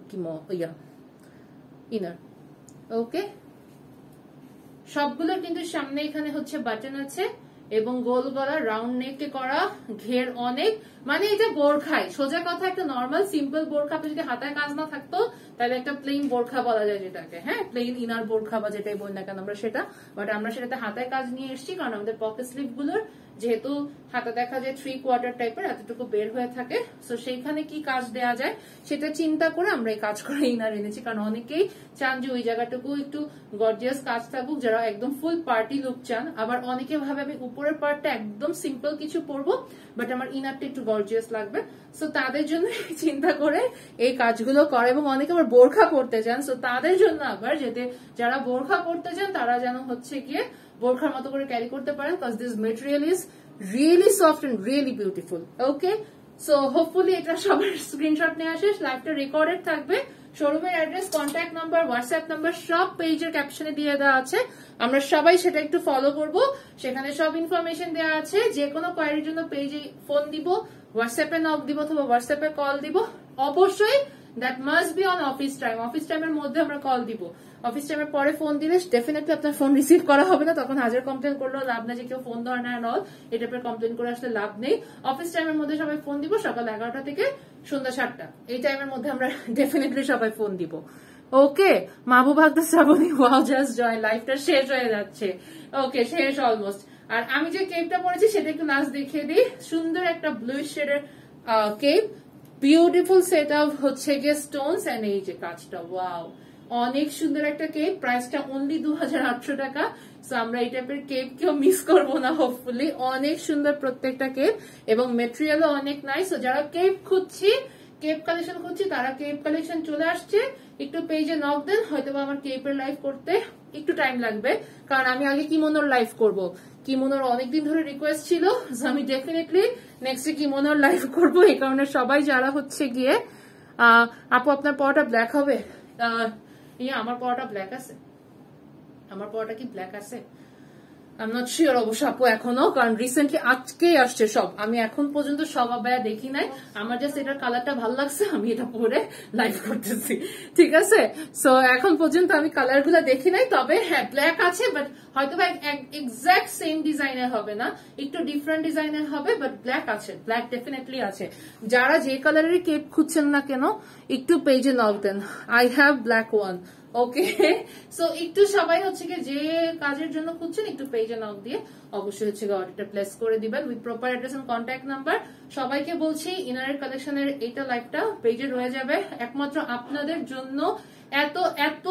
A: ইনার। ওকে, সবগুলোর কিন্তু সামনে এখানে হচ্ছে বাটন আছে এবং গোল গলা রাউন্ড নেকে করা, ঘের অনেক। মানে এটা বোরখায়, সোজা কথা একটা নর্মাল সিম্পল বোরখা যদি হাতায় কাজ না থাকতো তাহলে একটা প্লেন বোরখা বলা যায় যেটাকে, হ্যাঁ প্লেন ইনার বোরখা বা যেটাই বলি না কেন আমরা সেটা। বাট আমরা সেটাতে হাতায় কাজ নিয়ে এসেছি, কারণ আমাদের পকেট স্লিভ গুলোর যেহেতু হাতা দেখা যায় 3/4 টাইপের, এতটুকু বের হয়ে থাকে, সো সেইখানে কি কাজ দেয়া যায় সেটা চিন্তা করে আমরা এই কাজ করে ইনার এনেছি। কারণ অনেকেই চান যে ওই জায়গাটুকু একটু গর্জিয়াস কাজ থাকুক, যারা একদম ফুল পার্টি লুক চান। আবার অনেকে ভাবে আমি উপরের পার্টটা একদম সিম্পল কিছু পরবো, বাট আমার ইনারটা একটু গর্জিয়াস লাগবে, সো তাদের জন্য চিন্তা করে এই কাজগুলো করে। এবং অনেকে আবার বোরখা পড়তে চান, সো তাদের জন্য আবার যারা বোরখা পড়তে চান তারা যেন হচ্ছে গিয়ে বোরখার মতো করে ক্যারি করতে পারেন, because this material is really soft and really beautiful. Okay, so hopefully এটা সবার স্ক্রিনশট নিয়ে আসে, লাইভটা রেকর্ডেড থাকবে। শোরুমের address, contact number, WhatsApp number সব পেজের ক্যাপশনে দিয়ে দেওয়া আছে। আমরা সবাই সেটা একটু ফলো করব, সেখানে সব ইনফরমেশন দেওয়া আছে। যে কোনো কোয়ারির জন্য পেজে ফোন দিব, হোয়াটসঅ্যাপে নক দিব অথবা হোয়াটসঅ্যাপে কল দিব। অবশ্যই that must be on office time. Office টাইমের মধ্যে আমরা কল দিব। অফিস টাইমের পরে ফোন দিলে ডেফিনেটলি আপনার ফোন রিসিভ করা হবে না, তখন হাজার কমপ্লেন করলেও লাভ না যে কেউ ফোন ধরে না অল, এই টাইপের কমপ্লেন করে আসলে লাভ নেই। অফিস টাইমের মধ্যে সবাই ফোন দিব, সকাল 11টা থেকে সন্ধ্যা 7টা, এই টাইমের মধ্যে আমরা ডেফিনেটলি সবাই ফোন দিব। Okay, Mahbub Akter Shrabani, wow just join, লাইফটা শেষ হয়ে যাচ্ছে। ওকে, শেষ অলমোস্ট। আর আমি যে কেপটা পরেছি সেটা একটু লাস্ট দেখিয়ে দিই। সুন্দর একটা ব্লু শেডের কেপ, বিউটিফুল সেট অফ হচ্ছে গিয়ে স্টোনস এন্ড এই যে কাজটা, ওয়াও অনেক সুন্দর একটা কেপ। প্রাইসটা অনলি 2800 টাকা। সো আমরা এই টাইপের কেপ কেউ মিস করবো না হোপফুলি। অনেক সুন্দর প্রত্যেকটা কেপ এবং মেটেরিয়ালও অনেক নাইস। সো যারা কেপ খুঁজছি, কেপ কালেকশন খুঁজছি, তারা কেপ কালেকশন চলে আসছে। একটু পেজে নক দেন, হয়তো আমার কেপের লাইভ করতে একটু টাইম লাগবে, কারণ আমি আগে কিমোনোর লাইভ করব। কিমোনোর অনেকদিন ধরে রিকোয়েস্ট ছিল, আমি ডেফিনেটলি নেক্সট কিমোনোর লাইভ করব। এই কারণে সবাই যারা হচ্ছে গিয়ে আপু আপনার পরোটা ব্ল্যাক হবে, আমার পরোটা ব্ল্যাক আছে, আমার পরোটা কি ব্ল্যাক আছে আই এম নট শিওর অবশ্য আপু এখনো, কারণ রিসেন্টলি আজকেই আসছে সব। আমি এখন পর্যন্ত সব আবায়া দেখি নাই, আমার জাস্ট এটার কালারটা ভালো লাগছে, আমি এটা পরে লাইভ করতেছি, ঠিক আছে। সো এখন পর্যন্ত আমি কালার গুলা দেখি নাই, তবে হ্যাঁ ব্ল্যাক আছে, বাট হয়তো বা এক্সাক্ট সেম ডিজাইনের হবে না, একটু ডিফারেন্ট ডিজাইনের হবে, বাট ব্ল্যাক আছে, ব্ল্যাক ডেফিনেটলি আছে। যারা যে কালারের কেপ খুঁজছেন না কেন একটু পেজে নক দেন, I have black one. Okay, so একটু সবাই হচ্ছে যে কাজের জন্য খুঁজছেন একটু পেজে নক দিয়ে অবশ্যই হচ্ছে অর্ডারটা প্লেস করে দিবেন with proper address and contact number. সবাইকে বলছি ইনারের কালেকশনের এইটা লাইভটা পেজে রয়ে যাবে একমাত্র আপনাদের জন্য। এত এত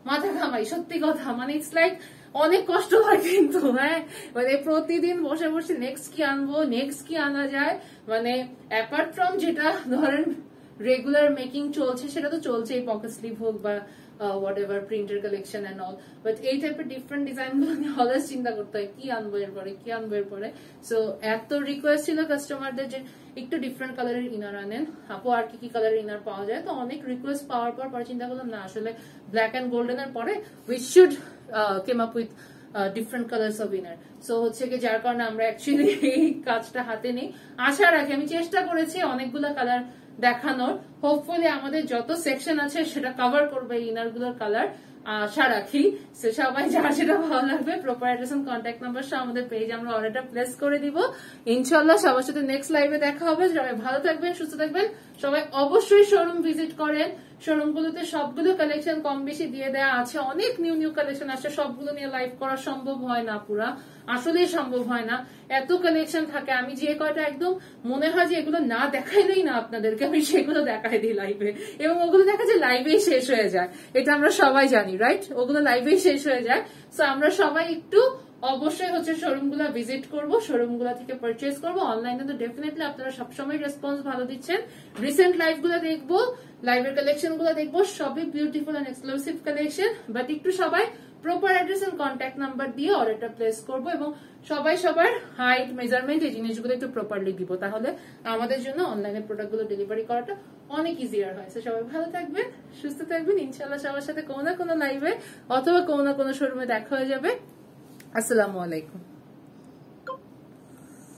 A: মাথা ঘামাই, সত্যি কথা, মানে ইটস লাইক অনেক কষ্ট হয় কিন্তু, হ্যাঁ মানে প্রতিদিন বসে বসে নেক্সট কি আনবো, নেক্সট কি আনা যায়, মানে অ্যাপার্ট ফ্রম যেটা ধরেন রেগুলার মেকিং চলছে সেটা তো চলছেই, পকেট স্লিভ হোক বা whatever printer collection and all, but এই টাইপের ডিফারেন্ট ডিজাইন গুলো নিয়ে অলওয়েজ চিন্তা করতে হয় কি আনবো এরপরে, কি আনবো এরপরে। সো এত রিকোয়েস্ট ছিল কাস্টমারদের যে একটু ডিফারেন্ট কালারের ইনার আনেন আপু, আর কি কি কালারের ইনার পাওয়া যায়। তো অনেক রিকোয়েস্ট পাওয়ার পর চিন্তা করলাম না আসলে ব্ল্যাক এন্ড গোল্ডেন এর পরে we should came up with different colours of inner. So হচ্ছে কি যার কারণে আমরা অ্যাকচুয়ালি এই কাজটা হাতে নিই। আশা রাখি, আমি চেষ্টা করেছি অনেকগুলো কালার দেখানোর, হোপফুলি আমাদের যত সেকশন আছে সেটা কভার করবে ইনার গুলোর কালার, আশা রাখি। সবাই যার যেটা ভালো লাগবে proper address and contact number সহ আমাদের পেজ আমরা অর্ডারটা প্লেস করে দিব ইনশাল্লাহ। সবার সাথে নেক্সট লাইভে দেখা হবে। সবাই ভালো থাকবেন, সুস্থ থাকবেন। সবাই অবশ্যই শোরুম ভিজিট করেন। শোরুম গুলোতে সবগুলো কালেকশন কম বেশি দিয়ে দেওয়া আছে, অনেক নিউ নিউ কালেকশন আসছে, সবগুলো নিয়ে লাইভ করা সম্ভব হয় না, পুরা আসলেই সম্ভব হয় না, এত কালেকশন থাকে। আমি যে কয়টা একদম মনে হয় যে এগুলো না দেখাইলেই না আপনাদেরকে, আমি সেগুলো দেখাই দিই লাইভে, এবং ওগুলো দেখা যায় লাইভেই শেষ হয়ে যায়, এটা আমরা সবাই জানি রাইট, ওগুলো লাইভেই শেষ হয়ে যায়। সো আমরা সবাই একটু অবশ্যই হচ্ছে শোরুম গুলা ভিজিট করবো, শোরুম গুলা থেকে পারচেজ করবো। অনলাইনে তো ডেফিনেটলি আপনারা সবসময় রেসপন্স ভালো দিচ্ছেন। রিসেন্ট লাইভ গুলো দেখবো, লাইভের কালেকশন গুলো দেখবো, সবই beautiful and exclusive collection. But একটু সবাই proper address and contact number দিয়ে অর্ডারটা প্লেস করবো, এবং সবাই সবার হাইট মেজারমেন্ট এই জিনিসগুলো একটু প্রপারলি দিব, তাহলে আমাদের জন্য অনলাইনের প্রোডাক্ট গুলো ডেলিভারি করাটা অনেক ইজিয়ার হয়। সবাই ভালো থাকবেন, সুস্থ থাকবেন, ইনশাল্লাহ সবার সাথে কোনো না কোনো লাইভে অথবা কোনো না কোনো শোরুমে দেখা হয়ে যাবে। আসসালামু আলাইকুম।